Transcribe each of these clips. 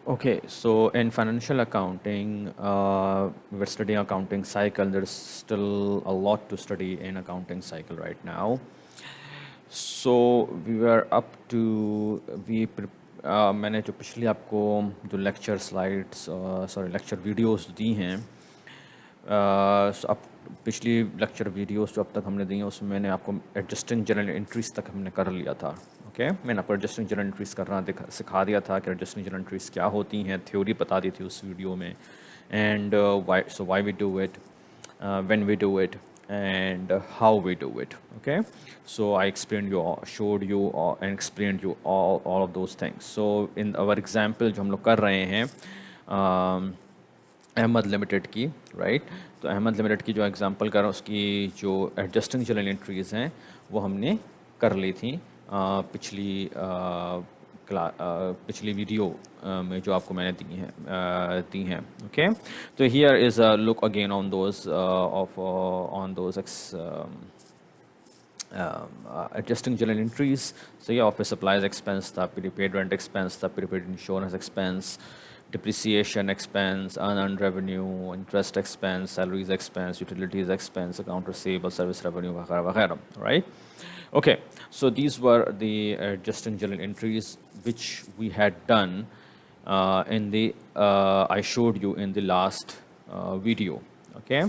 Okay, so in financial accounting, we're studying accounting cycle. There's still a lot to study in accounting cycle right now. So we were up to मैंने जो पिछली आपको जो lecture slides sorry lecture videos दी हैं अब पिछली lecture videos जो अब तक हमने दी हैं उसमें मैंने आपको एडजस्टिंग जनरल एंट्रीज तक हमने कर लिया था। ओके, मैंने आपको एडजस्टिंग जनरल एंट्रीज करना सिखा दिया था कि एडजस्टिंग जनरल एंट्रीज क्या होती हैं, थ्योरी बता दी थी उस वीडियो में, and why we do it, when we do it, and how we do it. Okay, so I explained you all, showed you all, and explained you all of those things. So in our example जो हम लोग कर रहे हैं Ahmad limited की, right, तो Ahmad limited की जो एग्जांपल कर रहा हूँ उसकी जो एडजस्टिंग जनरल एंट्रीज़ हैं वो हमने कर ली थी पिछली वीडियो में जो आपको मैंने दी हैं। ओके, तो here is a look again on those on those adjusting journal entries. So yeah, office supplies expense, the prepaid rent expense, the prepaid insurance expense, depreciation expense, unearned revenue, interest expense, salaries expense, utilities expense, account receivable, service revenue, वगैरह, right? Okay, so these were the adjusting journal entries which we had done in the I showed you in the last video. Okay,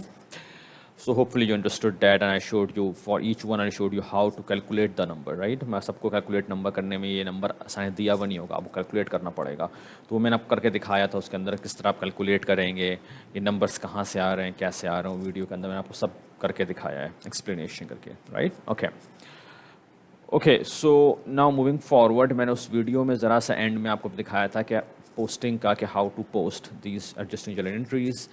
so hopefully you understood that, and I showed you for each one, I showed you how to calculate the number, right? मैं सबको calculate number करने में ये number आसानी दिया हुआ नहीं होगा, आपको calculate करना पड़ेगा। तो वो मैंने आप करके दिखाया था उसके अंदर किस तरह आप calculate करेंगे, ये numbers कहाँ से आ रहे हैं, कैसे आ रहे हैं, वीडियो के अंदर मैंने आपको सब करके दिखाया है explanation करके, right? Okay. Okay, so now moving forward, मैंने उस वीडियो में ज़रा सा एंड में आपको दिखाया था कि पोस्टिंग का, कि how to post these adjusting journal entries,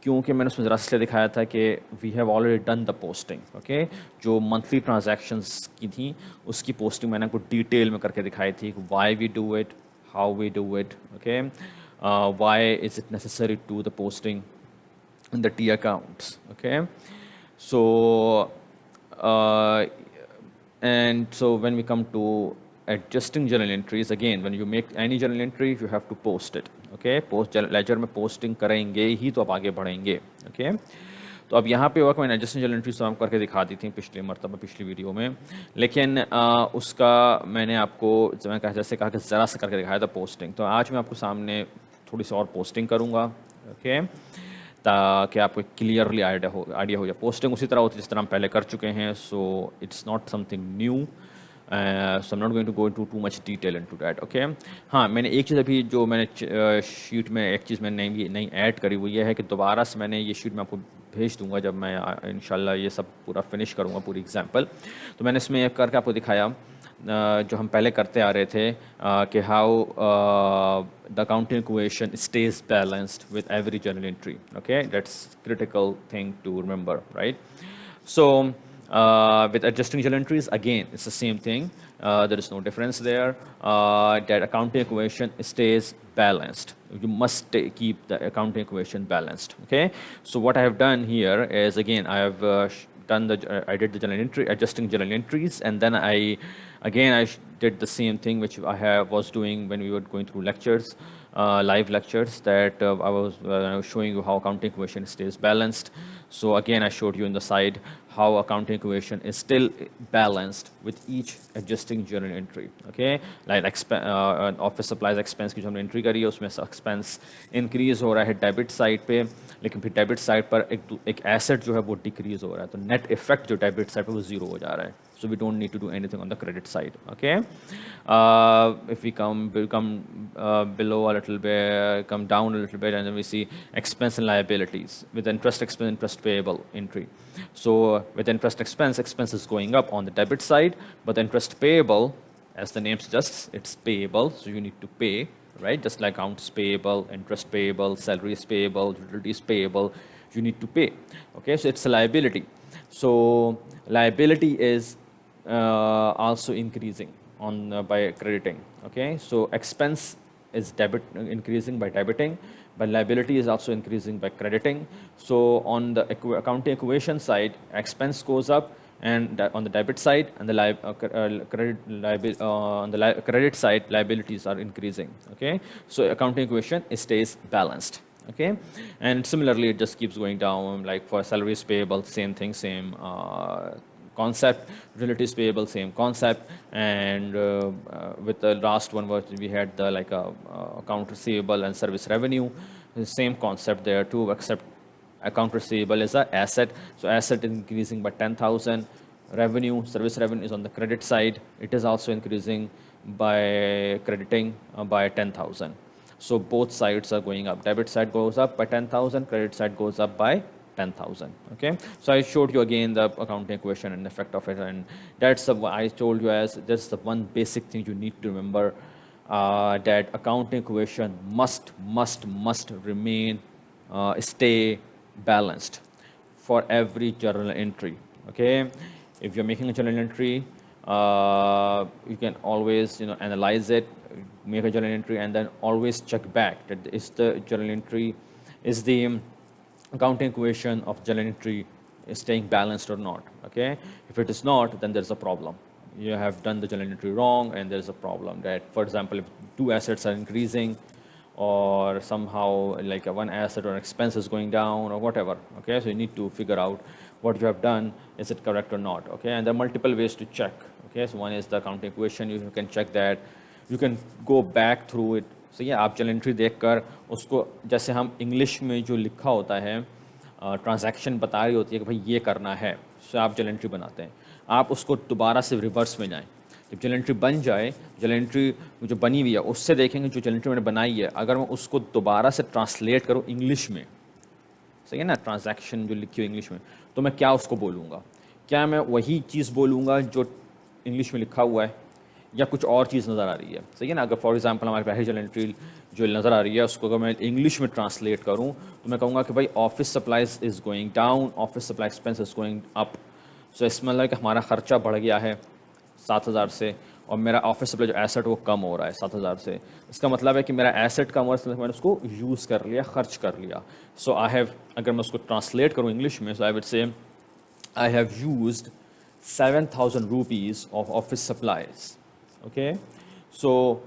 क्योंकि मैंने उसमें ज़रा सा दिखाया था कि we have already done the posting. Okay, जो मंथली ट्रांजैक्शंस की थी उसकी पोस्टिंग मैंने आपको डिटेल में करके दिखाई थी, why we do it, how we do it, okay, why is it necessary to the posting in the T accounts. Okay, so and so when we come to adjusting journal entries, again when you make any journal entry you have to post it. Okay, post ledger में posting करेंगे ही तो आप आगे बढ़ेंगे। Okay, तो अब यहाँ पे हुआ कि मैंने एडजस्टिंग जनरल एंट्रीज तो हम करके दिखा दी थी पिछले मरतबा पिछली वीडियो में, लेकिन उसका मैंने आपको जैसे कहा कि ज़रा सा करके दिखाया था पोस्टिंग, तो आज मैं आपको सामने थोड़ी सी और पोस्टिंग करूँगा। ओके, ताकि आपको क्लियरली आइडिया हो जाए। पोस्टिंग उसी तरह होती है जिस तरह हम पहले कर चुके हैं, so it's not something new, so I am not going to go into too much detail into that. Okay, हाँ, मैंने एक चीज़ अभी जो मैंने शीट में एक चीज़ मैंने नई ऐड करी वो ये है कि दोबारा से मैंने ये शीट में आपको भेज दूंगा जब मैं इंशाल्लाह ये सब पूरा फिनिश करूँगा पूरी एग्जाम्पल। तो मैंने इसमें एक करके आपको दिखाया जो हम पहले करते आ रहे थे कि how the accounting equation stays balanced with every journal entry. Okay, that's critical thing to remember, right? So with adjusting journal entries, again, it's the same thing. There is no difference there. That accounting equation stays balanced. You must keep the accounting equation balanced. Okay. So what I have done here is, again, I have I did the journal entry, adjusting journal entries, and then I did the same thing which was doing when we were going through lectures, live lectures, that I was showing you how accounting equation stays balanced. So again, I showed you in the side how accounting equation is still balanced with each adjusting journal entry. Okay, like office supplies expense की जो हमने entry करी है उसमें expense increase हो रहा है debit side पे, लेकिन फिर डेबिट साइड पर एक एसेट जो है वो डिक्रीज हो रहा है, तो नेट इफेक्ट जो डेबिट साइड पे वो जीरो हो जा रहा है। So we don't need to do anything on the credit side. Okay, if we come below a little bit, come down a little bit, and then we see expense and liabilities with interest expense, interest payable entry. So with interest expense is going up on the debit side, but the interest payable, as the name suggests, it's payable, so you need to pay, right? Just like accounts payable, interest payable, salaries payable, utilities payable, you need to pay. Okay, so it's a liability. So liability is also increasing on by crediting. Okay, so expense is increasing by debiting, but liability is also increasing by crediting. So on the accounting equation side, expense goes up and on the debit side and the on the credit side liabilities are increasing. Okay, so accounting equation stays balanced. Okay, and similarly it just keeps going down, like for salaries payable, same thing, same concept, utilities payable, same concept, and with the last one was we had the like account receivable and service revenue, the same concept there too, except account receivable is a asset, so asset is increasing by 10,000. Revenue, service revenue is on the credit side, it is also increasing by crediting by 10,000. So both sides are going up. Debit side goes up by 10,000, credit side goes up by 10,000. Okay, so I showed you again the accounting equation and effect of it, and that's the I told you as that's the one basic thing you need to remember, that accounting equation must remain stay balanced for every journal entry. Okay, if you're making a journal entry, you can always analyze it, make a journal entry, and then always check back that is the journal entry, is the accounting equation of journal entry is staying balanced or not. Okay, if it is not, then there's a problem. You have done the journal entry wrong, and there's a problem that, for example, if two assets are increasing, or somehow like one asset or expense is going down or whatever. Okay, so you need to figure out what you have done, is it correct or not. Okay, and there are multiple ways to check. Okay, so one is the accounting equation, you can check that, you can go back through it. सही है, आप journal entry देखकर उसको, जैसे हम English में जो लिखा होता है ट्रांजैक्शन बता रही होती है कि भाई ये करना है, सो आप journal entry बनाते हैं, आप उसको दोबारा से रिवर्स में जाएं, जब journal entry बन जाए, journal entry जो बनी हुई है उससे देखेंगे जो journal entry मैंने बनाई है, अगर मैं उसको दोबारा से ट्रांसलेट करूँ इंग्लिश में, सही है ना, ट्रांजैक्शन जो लिखी हो इंग्लिश में, तो मैं क्या उसको बोलूँगा, क्या मैं वही चीज़ बोलूँगा जो इंग्लिश में लिखा हुआ है, या कुछ और चीज़ नज़र आ रही है. सही है ना, अगर फॉर एग्जांपल हमारे पहली journal entry जो नज़र आ रही है उसको अगर मैं इंग्लिश में ट्रांसलेट करूँ तो मैं कहूँगा कि भाई office supplies is going down, office supply expense is going up. So इसमें मतलब कि हमारा ख़र्चा बढ़ गया है 7,000 से, और मेरा ऑफिस सप्लाई जो एसेट वो कम हो रहा है 7,000 से. इसका मतलब है कि मेरा एसेट कम हो रहा है, मैंने उसको यूज़ कर लिया, खर्च कर लिया. सो आई हैव, अगर मैं उसको ट्रांसलेट करूँ इंग्लिश में, सो I would say I have used 7,000 rupees of office supplies. Okay, so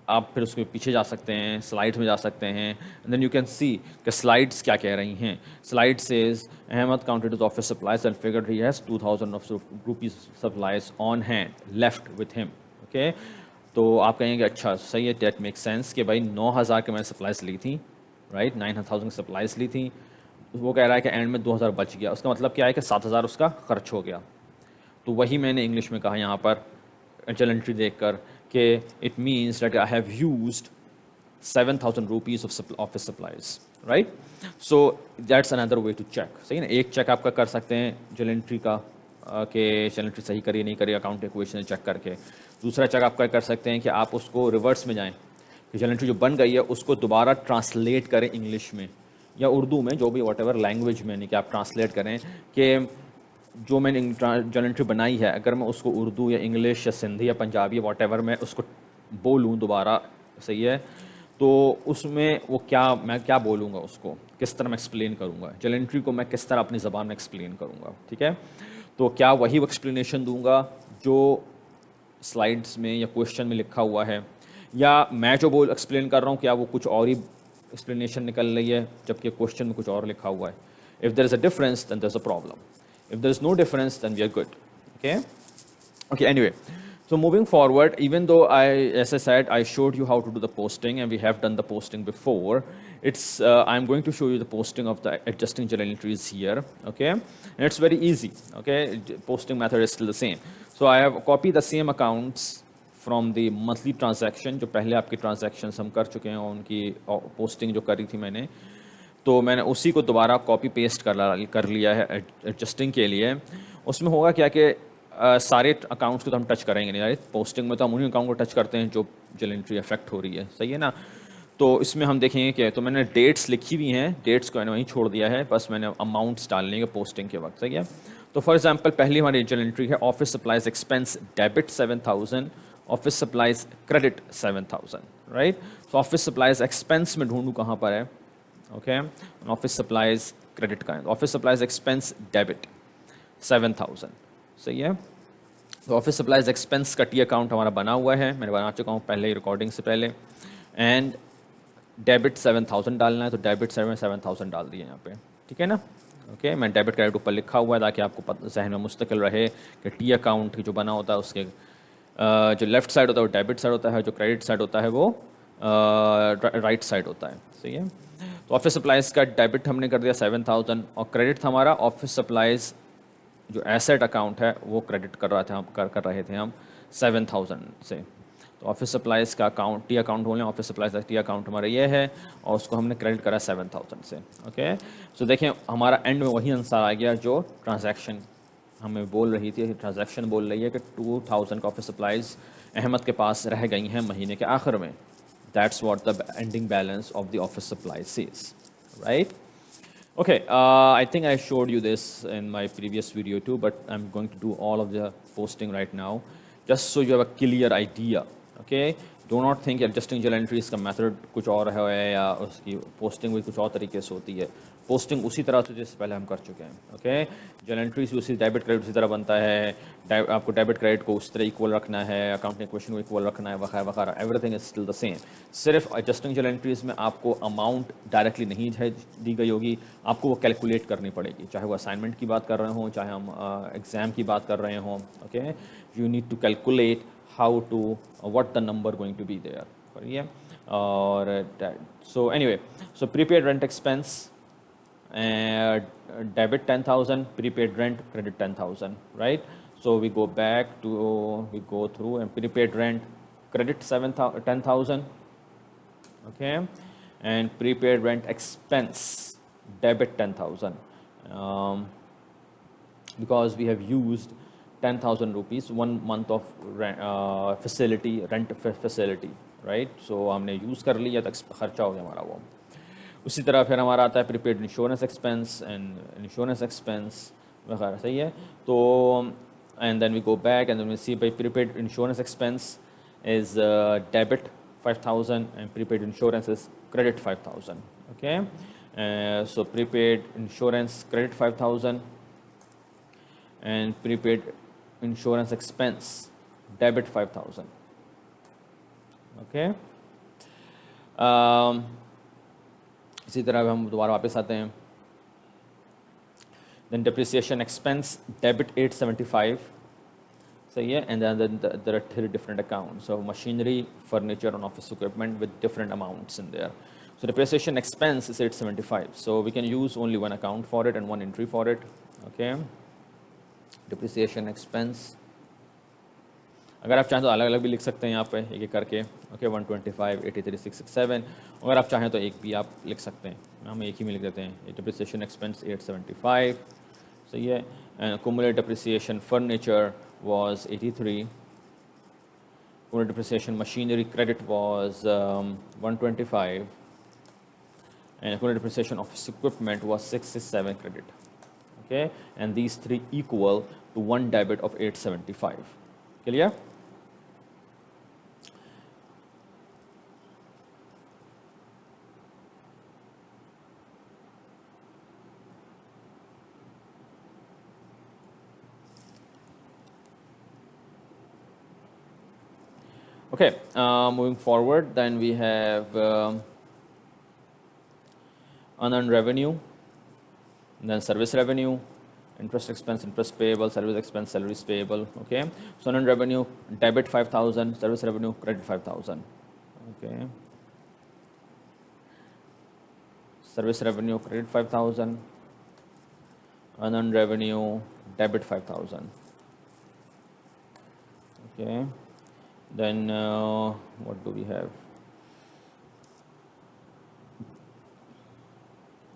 आप फिर उसके पीछे जा सकते हैं, स्लाइड्स में जा सकते हैं, and then you can see कि स्लाइड्स क्या कह रही हैं. Slide says Ahmad counted his office supplies and figured he has 2,000 rupees supplies on hand left with him. Okay, तो आप कहेंगे अच्छा सही है, डेट मेक सेंस कि भाई 9,000 के मैंने सप्लाईज ली थी, राइट, 9,000 की सप्लाईज ली थी, वो कह रहा है कि एंड में 2,000 बच गया, उसका मतलब क्या है कि 7,000 उसका खर्च हो गया. तो वही मैंने इंग्लिश में कहा यहाँ पर journal entry देखकर कि it means that I have used 7,000 rupees of office supplies, right? So that's another way to check. सही ना, एक चेक आपका कर सकते हैं journal entry का कि journal entry सही करिए नहीं करिए अकाउंट इक्वेशन चेक करके. दूसरा चेक आप कर सकते हैं कि आप उसको रिवर्स में जाएं कि journal entry जो बन गई है उसको दोबारा ट्रांसलेट करें इंग्लिश में या उर्दू में, जो भी वॉट एवर लैंग्वेज में, नहीं कि आप ट्रांसलेट करें कि जो मैंने journal entry बनाई है अगर मैं उसको उर्दू या इंग्लिश या सिंधी या पंजाबी या वॉट एवर मैं उसको बोलूँ दोबारा, सही है, तो उसमें वो क्या, मैं क्या बोलूँगा, उसको किस तरह मैं एक्सप्लेन करूँगा, journal entry को मैं किस तरह अपनी ज़बान में एक्सप्लेन करूँगा. ठीक है, तो क्या वही वो एक्सप्लेनेशन दूँगा जो स्लाइड्स में या क्वेश्चन में लिखा हुआ है, या मैं जो बोल एक्सप्लेन कर रहा हूँ क्या वो कुछ और ही एक्सप्लेनेशन निकल रही है जबकि क्वेश्चन में कुछ और लिखा हुआ है. If there is a difference then there is a problem. If there is no difference, then we are good. Okay. Okay. Anyway, so moving forward, even though as I said, I showed you how to do the posting, and we have done the posting before. I'm going to show you the posting of the adjusting journal entries here. Okay, and it's very easy. Okay, posting method is still the same. So I have copied the same accounts from the monthly transaction. जो पहले आपकी transactions हम कर चुके हैं, उनकी posting जो करी थी मैंने, तो मैंने उसी को दोबारा कॉपी पेस्ट कर लिया है एडजस्टिंग के लिए. उसमें होगा क्या कि सारे अकाउंट्स को तो हम टच करेंगे नहीं, राइट, पोस्टिंग में तो हम उन्हीं अकाउंट को टच करते हैं जो journal एंट्री अफेक्ट हो रही है, सही है ना. तो इसमें हम देखेंगे कि तो मैंने डेट्स लिखी हुई हैं, डेट्स को मैंने वहीं छोड़ दिया है, बस मैंने अमाउंट्स डालने के पोस्टिंग के वक्त, सही है. तो फॉर एग्जांपल पहली हमारी journal एंट्री है office supplies expense debit 7,000, office supplies credit 7,000, right. तो ऑफिस सप्लाइज एक्सपेंस में ढूंढूँ कहाँ पर है. ओके, ऑफिस सप्लाइज क्रेडिट का, ऑफिस सप्लाइज एक्सपेंस डेबिट 7,000। सही है। तो ऑफिस सप्लाइज एक्सपेंस का टी अकाउंट हमारा बना हुआ है, मैंने बना चुका हूँ पहले ही रिकॉर्डिंग से पहले। एंड डेबिट 7,000 डालना है, तो डेबिट 7,000 डाल दिए यहाँ पे, ठीक है ना। ओके, मैं डेबिट क्रेडिट ऊपर लिखा हुआ है ताकि आपको जहन में मुस्तकिल रहे कि टी अकाउंट जो बना होता है उसके जो लेफ्ट साइड होता है वो डेबिट साइड होता है, जो क्रेडिट साइड होता है वो राइट साइड होता है। सही है। तो ऑफिस सप्लाइज का डेबिट हमने कर दिया 7,000, और क्रेडिट था हमारा ऑफिस सप्लाइज जो एसेट अकाउंट है वो क्रेडिट कर रहा था हम कर रहे थे हम 7,000 से। तो ऑफिस सप्लाइज का अकाउंट टी अकाउंट बोलें, ऑफिस सप्लाइज का टी अकाउंट हमारा ये है, और उसको हमने क्रेडिट करा 7,000 से। ओके, सो देखें हमारा एंड में वही आंसर आ गया जो ट्रांजैक्शन हमें बोल रही थी। ट्रांजैक्शन बोल रही है कि 2,000 का ऑफिस सप्लाइज अहमद के पास रह गई हैं महीने के आखिर में। That's what the ending balance of the office supplies is, right. Okay, I think I showed you this in my previous video too, but I'm going to do all of the posting right now, just so you have a clear idea. Okay, do not think adjusting journal entries का method कुछ और है या उसकी posting भी कुछ और तरीके से होती है। posting उसी तरह से जैसे पहले हम कर चुके हैं। okay, journal entries उसी डेबिट क्रेडिट उसी तरह बनता है, आपको डेबिट क्रेडिट को उस तरह इक्वल रखना है, अकाउंटिंग इक्वेशन को इक्वल रखना है, वगैरह वगैरह, everything is still the same. सिर्फ एडजस्टिंग journal entries में आपको अमाउंट डायरेक्टली नहीं दी गई होगी, आपको वो कैलकुलेट करनी पड़ेगी, चाहे वो असाइनमेंट की बात कर रहे हों, चाहे हम एग्ज़ाम की बात कर रहे हों। Okay, you need to calculate how to what the number going to be there for ये। और so anyway, so prepaid rent expense, debit 10,000, prepaid rent, credit 10,000, right? So we go back to, we go through, and prepaid rent, credit 10,000, okay, and prepaid rent expense, debit 10,000, because we have used 10,000 rupees 1 month of facility, rent facility, right? So हमने use कर लिया तो खर्चा हो गया हमारा वो। उसी तरह फिर हमारा आता है prepaid insurance expense and insurance expense वगैरह। सही है। तो and then we go back and then we see by prepaid insurance expense is debit 5,000 and prepaid insurance is credit 5,000. Okay, so prepaid insurance credit 5,000 and prepaid insurance expense debit 5,000. Okay, इसी तरह हम दोबारा वापस आते हैं। Then depreciation expense debit 875, सही है, and then there are 3 different accounts of machinery, furniture and office equipment with different amounts in there. So depreciation expense is 875, so we can use only one account for it and one entry for it. Okay, depreciation expense, अगर आप चाहें तो अलग अलग भी लिख सकते हैं यहाँ पे एक एक करके। ओके, 125, 83, 667, अगर आप चाहें तो एक भी आप लिख सकते हैं, हम एक ही में लिख देते हैं। डिप्रिसिएशन एक्सपेंस 875, सही है। And cumulative depreciation furniture was 83, cumulative depreciation machinery credit was 125, and cumulative depreciation office equipment was 67 credit. Okay, and these 3 equal to one debit of 875. Clear? Okay, moving forward, then we have unearned revenue, then service revenue, interest expense, interest payable, service expense, salaries payable. Okay, so unearned revenue debit 5,000, service revenue credit 5,000. Okay, service revenue credit 5,000, unearned revenue debit 5,000. Okay, then what do we have?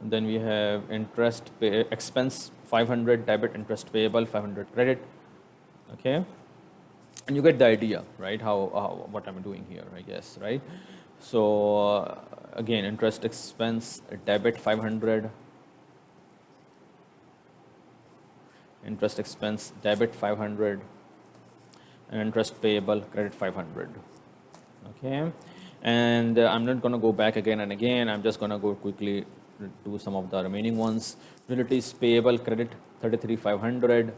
And then we have interest expense 500 debit, interest payable 500 credit. Okay, and you get the idea, right? How what I'm doing here, I guess, right? So again, interest expense debit 500, interest expense debit 500, and interest payable credit 500. Okay, and I'm not going to go back again and again. I'm just going to go quickly do some of the remaining ones. Utilities payable credit 33,500,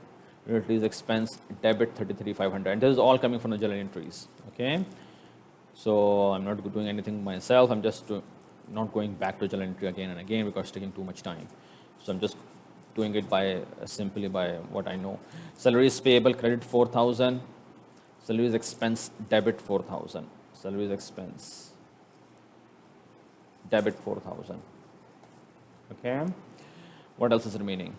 utilities expense debit 33,500, and this is all coming from the journal entries. Okay, so I'm not doing anything myself. I'm just not going back to journal entry again and again because it's taking too much time. So I'm just doing it by simply by what I know. Salaries payable credit 4,000, salaries expense debit 4,000, salaries expense debit 4,000. Okay, what else is remaining?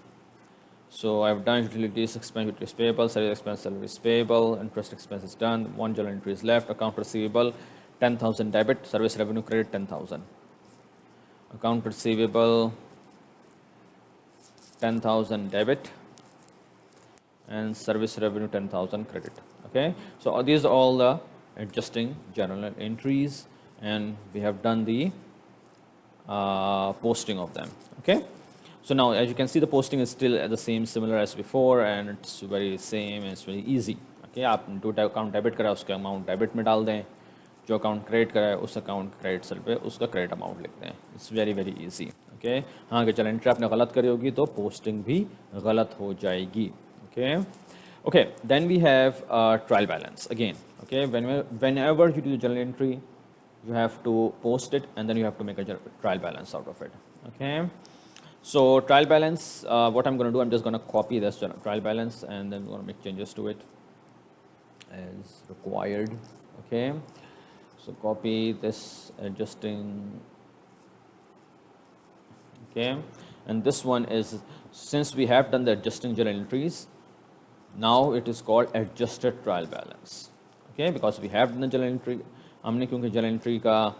So I've done utilities expense, utilities payable, salary expense, salaries payable, interest expense is done. One journal entry is left. Account receivable 10,000 debit, service revenue credit 10,000. Account receivable 10,000 debit and service revenue 10,000 credit. Okay, so these are all the adjusting journal entries, and we have done the posting of them. Okay, so now as you can see, the posting is still the same, similar as before, and it's very same and it's very easy. Okay, आप जो account debit करा उसका amount debit में डाल दें, जो account credit करा है उस अकाउंट क्रेडिट सेल पे उसका क्रेडिट अमाउंट लिख दें. It's very very easy. Okay, हाँ अगर चल एंट्री आपने गलत करी होगी तो पोस्टिंग भी गलत हो जाएगी. Okay, okay, then we have trial balance again. Okay, whenever you do the journal entry, you have to post it and then you have to make a trial balance out of it. Okay, so trial balance, what I'm going to do, I'm just going to copy this trial balance and then I'm going to make changes to it as required. Okay, so copy this adjusting. Okay, and this one is, since we have done the adjusting journal entries, now it is called adjusted trial balance. Okay, because we have done the journal entry, हमने क्योंकि journal entry का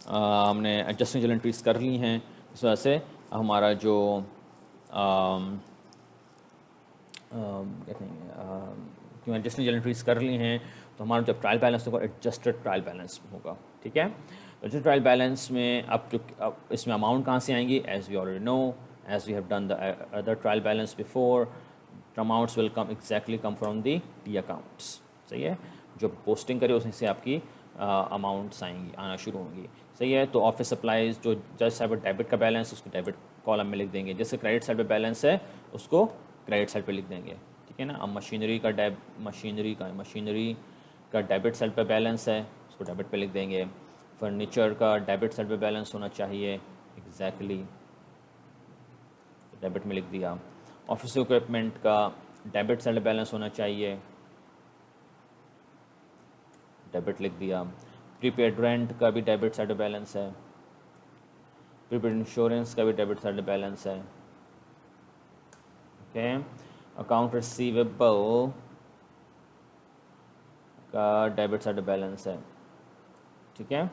हमने adjusting journal entries कर ली हैं, इस वजह से हमारा जो क्यों adjusting journal entries कर ली हैं तो हमारा जब ट्रायल बैलेंस होगा adjusted ट्रायल बैलेंस होगा. ठीक है, adjusted ट्रायल बैलेंस में अब इसमें अमाउंट कहाँ से आएंगी? as we already know, as we have done the other trial balance before, amounts will come from the T accounts. सही है, जो पोस्टिंग करे उसमें से आपकी अमाउंट्स आना शुरू होंगी. सही है, तो ऑफिस सप्लाईज जो जस्ट है वो डेबिट का बैलेंस उसको डेबिट कॉलम में लिख देंगे, जैसे क्रेडिट साइड पे बैलेंस है उसको क्रेडिट साइड पे लिख देंगे. ठीक है ना. अब मशीनरी का डेबिट साइड पे बैलेंस है उसको डेबिट पे लिख देंगे. फर्नीचर का डेबिट साइड पे बैलेंस होना चाहिए, एग्जैक्टली डेबिट में लिख दिया. ऑफिस इक्विपमेंट का डेबिट साइड बैलेंस होना चाहिए, डेबिट लिख दिया. प्रीपेड रेंट का भी डेबिट साइड बैलेंस है, प्रीपेड इंश्योरेंस का भी डेबिट साइड बैलेंस है. ओके, अकाउंट रिसीवेबल का डेबिट साइड बैलेंस है. ठीक है.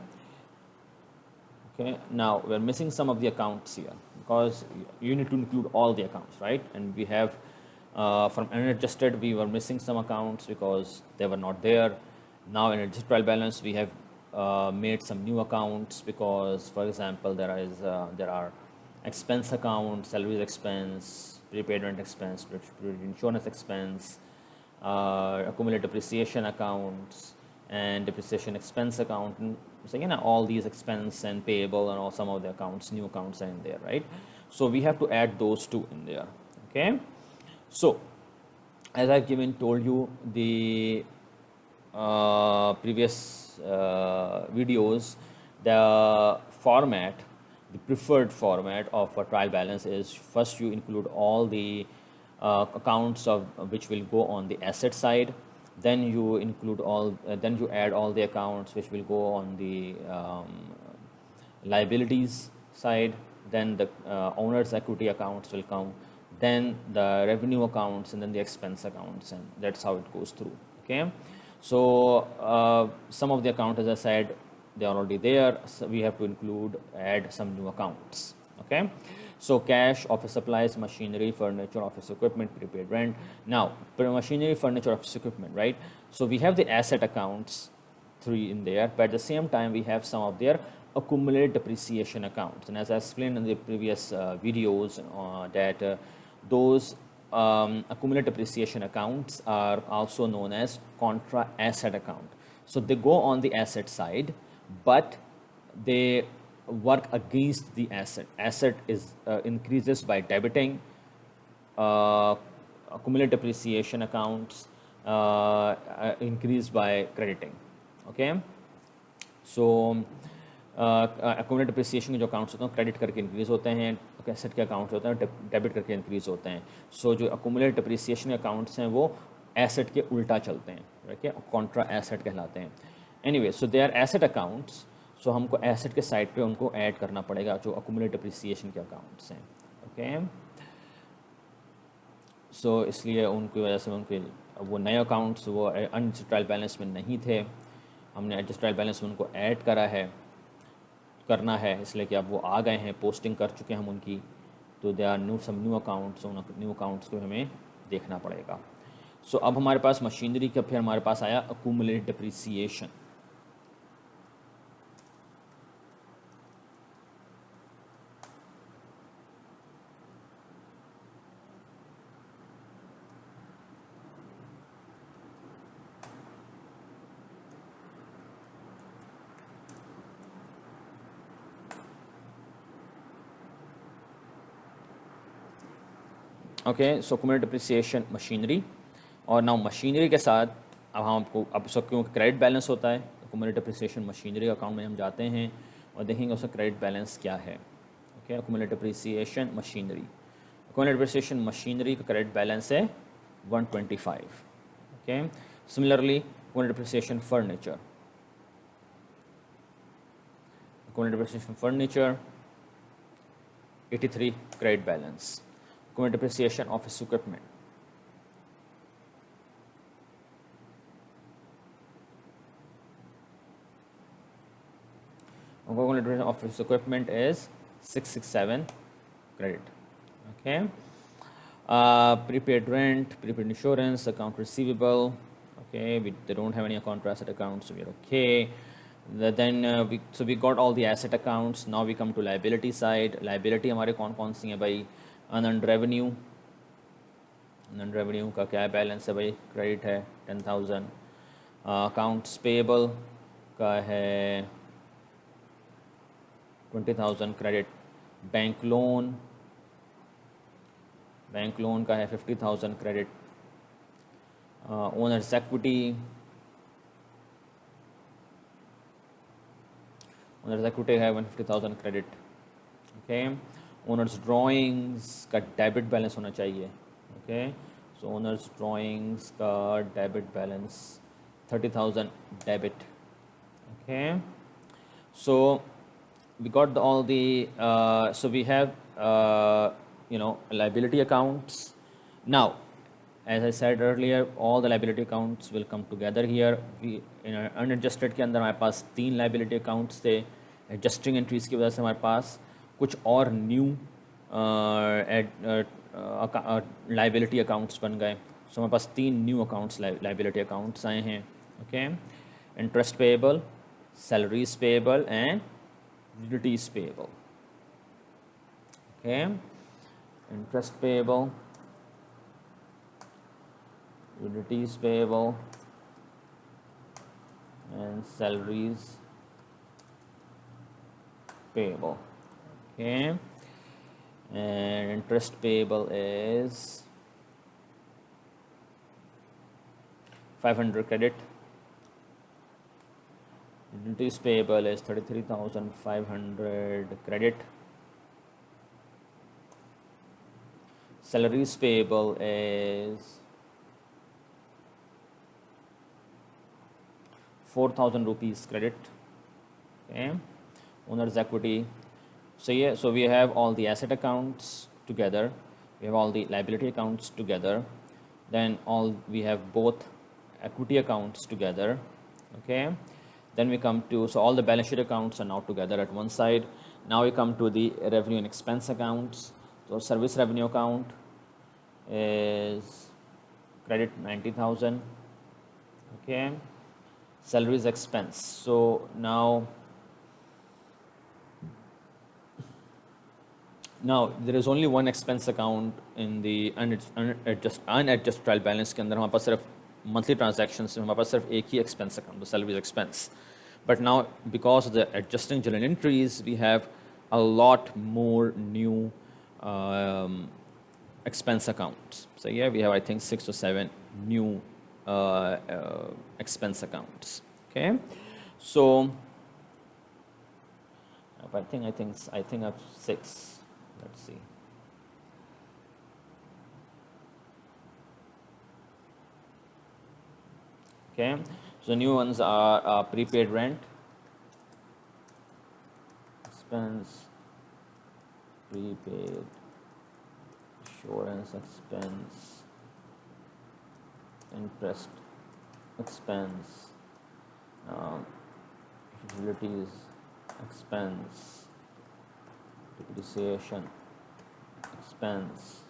Okay, now we're missing some of the accounts here because you need to include all the accounts, right? And we have from unadjusted we were missing some accounts because they were not there. Now in adjusted trial balance we have made some new accounts because, for example, there are expense accounts, salaries expense, prepaid rent expense, prepaid insurance expense, accumulated depreciation accounts, and depreciation expense account. And so all these expense and payable and all some of the accounts, new accounts are in there, right? So we have to add those two in there. Okay, so as I've told you the previous videos, the preferred format of a trial balance is first you include all the accounts of which will go on the asset side. Then you include then you add all the accounts which will go on the liabilities side. Then the owner's equity accounts will come. Then the revenue accounts, and then the expense accounts, and that's how it goes through. Okay, so some of the accounts, as I said, they are already there. So we have to add some new accounts. Okay. So cash, office supplies, machinery, furniture, office equipment, prepaid rent. Now, machinery, furniture, office equipment, right? So we have the asset accounts 3 in there, but at the same time we have some of their accumulated depreciation accounts. And as I explained in the previous videos, that those accumulated depreciation accounts are also known as contra asset account. So they go on the asset side, but they work against the asset. Asset is increases by debiting, accumulated depreciation accounts increase by crediting. Okay, so accumulated deप्रिसिएशन के जो accounts होते हैं credit करके increase होते हैं, asset के accounts होते हैं डेबिट करके इंक्रीज़ होते हैं. सो जो accumulated depreciation के अकाउंट्स हैं वो एसेट के उल्टा चलते हैं, ठीक है, कॉन्ट्रा एसेट कहलाते हैं. Anyway, so they are asset accounts. So हमको एसेट के साइड पे उनको ऐड करना पड़ेगा जो accumulated depreciation के अकाउंट्स हैं. ओके, सो इसलिए उनकी वजह से उनके वो नए अकाउंट्स वो अनएडजस्टेड ट्रायल बैलेंस में नहीं थे, हमने एडजस्ट ट्रायल बैलेंस में उनको ऐड करना है, इसलिए कि अब वो आ गए हैं, पोस्टिंग कर चुके हैं हम उनकी, तो दे आर न्यू अकाउंट्स, उन न्यू अकाउंट्स को हमें देखना पड़ेगा. सो अब हमारे पास मशीनरी का फिर हमारे पास आया अक्यूमुलेटेड डिप्रिसिएशन. ओके, सो अक्यूमुलेटेड डिप्रिसिएशन मशीनरी. और नाउ मशीनरी के साथ अब हम आपको अब सब क्योंकि क्रेडिट बैलेंस होता है, अक्यूमुलेटेड डिप्रिसिएशन मशीनरी अकाउंट में हम जाते हैं और देखेंगे उसका क्रेडिट बैलेंस क्या है. Okay, accumulated depreciation machinery, accumulated depreciation machinery का क्रेडिट बैलेंस है 125. Okay, similarly accumulated depreciation furniture, accumulated depreciation furniture 83 credit balance. Accumulated depreciation office equipment, accumulated depreciation office equipment is 667 credit. Okay, prepaid rent, prepaid insurance, account receivable. Okay, they don't have any account asset accounts, so we're okay. Then we got all the asset accounts. Now we come to liability side. Liability हमारे कौन सी हैं भाई? Unearned revenue, unearned revenue का क्या balance है भाई? Credit है 10,000. अकाउंट्स पेबल का है 20,000 क्रेडिट. बैंक लोन का है 50,000 क्रेडिट. ओनर्स एक्विटी है 150,000 क्रेडिट. ओके, ओनर्स ड्राइंग्स का डेबिट बैलेंस होना चाहिए. ओके, सो ओनर्स ड्राइंग्स का debit balance 30,000 debit. Okay, so we got all the so we have liability accounts. Now, as I said earlier, all the liability accounts will come together here. We in unadjusted के अंदर हमारे पास 3 liability accounts थे. Adjusting entries की वजह से हमारे पास कुछ और न्यू लाइबिलिटी अकाउंट्स बन गए. सो हमारे पास 3 न्यू अकाउंट्स लाइबिलिटी अकाउंट्स आए हैं. Okay, interest payable, salaries payable and utilities payable. Okay, interest payable, utilities payable and salaries payable. Okay, and interest payable is 500 credit. Utilities payable is 33,500 credit. Salaries payable is 4,000 rupees credit. Okay, owner's equity. So yeah, so we have all the asset accounts together, we have all the liability accounts together, then we have both equity accounts together. Okay, then we come to, so all the balance sheet accounts are now together at one side. Now we come to the revenue and expense accounts. So service revenue account is credit 90,000. Okay, salaries expense. So now there is only one expense account in the unadjusted trial balance के अंदर. हमारे पास सिर्फ monthly transactions में हमारे पास सिर्फ एक ही expense account, salaries expense. But now, because of the adjusting journal entries, we have a lot more new expense accounts. So yeah, we have, I think, 6 or 7 new expense accounts. Okay, so I think I've 6. Let's see. Okay, so new ones are prepaid rent expense, prepaid insurance expense, interest expense, utilities expense, depreciation expense,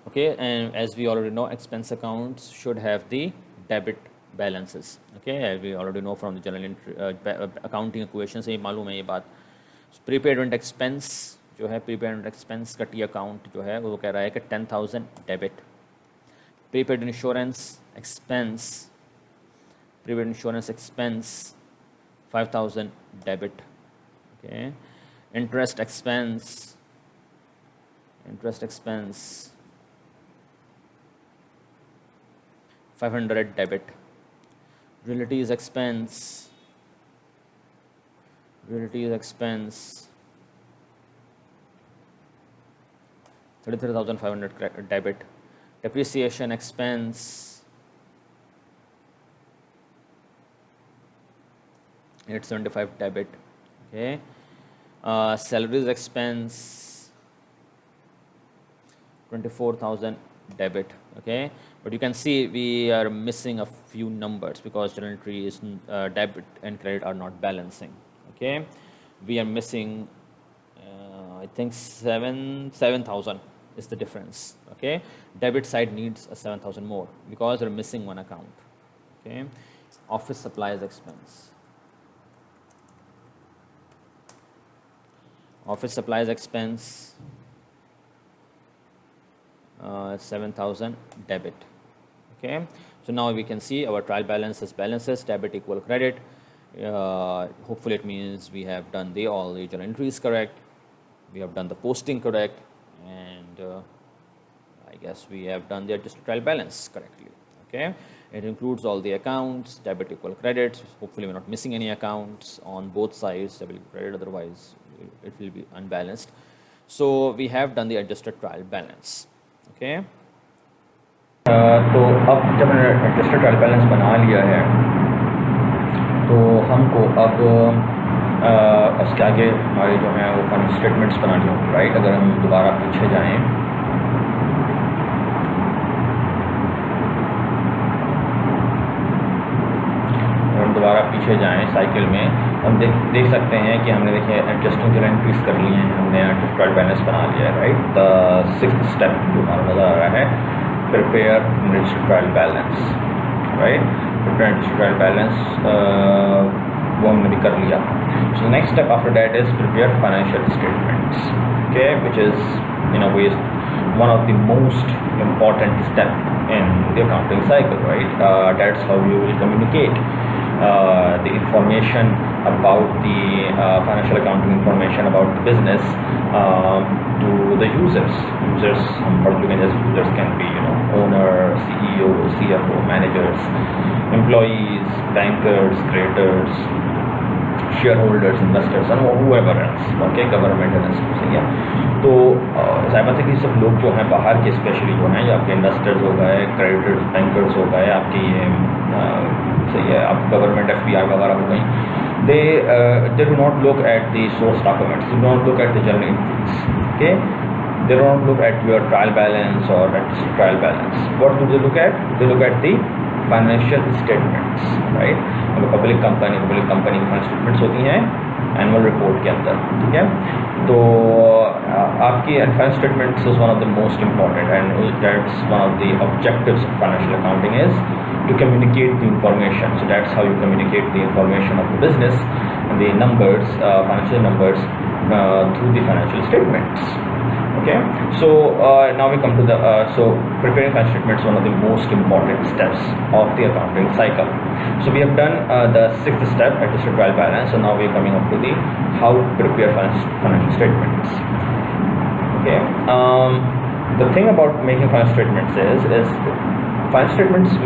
okay, and as we already know, expense accounts should have the debit balances. Okay, as we already know from the journal entry accounting equation से मालूम है ये बात. Prepaid rent expense जो है, prepaid rent expense का T account जो है वो कह रहा है कि 10,000 debit. Prepaid insurance expense, prepaid insurance expense 5,000 debit. Okay, interest expense 500 debit. Utilities expense 33,500 debit. Depreciation expense 875 debit. Okay, salaries expense 24,000 debit. Okay, but you can see we are missing a few numbers because journal entry is debit and credit are not balancing. Okay, we are missing I think 7,000 is the difference. Okay, debit side needs a 7,000 more because we're missing one account. Okay, office supplies expense, 7,000 debit. Okay, so now we can see our trial balances, debit equal credit. Hopefully it means we have done all the journal entries correct, we have done the posting correct, and I guess we have done the adjusted trial balance correctly. Okay, it includes all the accounts, debit equal credit. Hopefully we're not missing any accounts on both sides, debit equal credit, otherwise it will be unbalanced. So we have done the adjusted trial balance. Okay, तो अब जब मैंने adjusted trial balance बना लिया है तो हमको अब उसके आगे हमारे जो हैं वो फंड स्टेटमेंट्स बनानी होंगी, राइट. अगर हम दोबारा पीछे जाएं, साइकिल में, हम देख सकते हैं कि हमने देखिए एडजस्टिंग जो एंट्रीज कर ली हैं, हमने एडजस्ट ट्रायल बैलेंस बना लिया है, राइट. द 6th स्टेप जो हमारा नज़र आ रहा है, prepare adjust trial balance, right. Prepare adjust trial balance वो हमने भी कर लिया. So next step after that is prepare financial statements. Okay, which is in a way one of the most important step in the accounting cycle, right? That's how you will communicate the information about the financial accounting information about the business to the users. Users can be, owner, CEO, CFO, managers, employees, bankers, creditors, shareholders, investors, and whoever else. Okay, government and institutions. तो ज़ाहिर है कि सब लोग जो हैं बाहर के, स्पेशली जो हैं, आपके इन्वेस्टर्स हो गए, क्रेडिटर्स, बैंकर्स हो गए, आपके ये सही है, आप गवर्नमेंट FBI वगैरह हो गई, they do not look at the source documents, they do not look at the journal entries. Okay, they don't look at your trial balance or at trial balance. What do they look at? They look at the financial statements, right? Public company की financial statements होती हैं annual report के अंदर, ठीक है. तो आपकी financial statements is one of the most important and that's one of the objectives of financial accounting is to communicate the information. So that's how you communicate the information of the business, and the numbers, financial numbers through the financial statements. Okay, so now we come to the so preparing financial statements is one of the most important steps of the accounting cycle. So we have done the sixth step, adjusted trial balance. So now we are coming up to the how to prepare financial statements. Okay, the thing about making financial statements is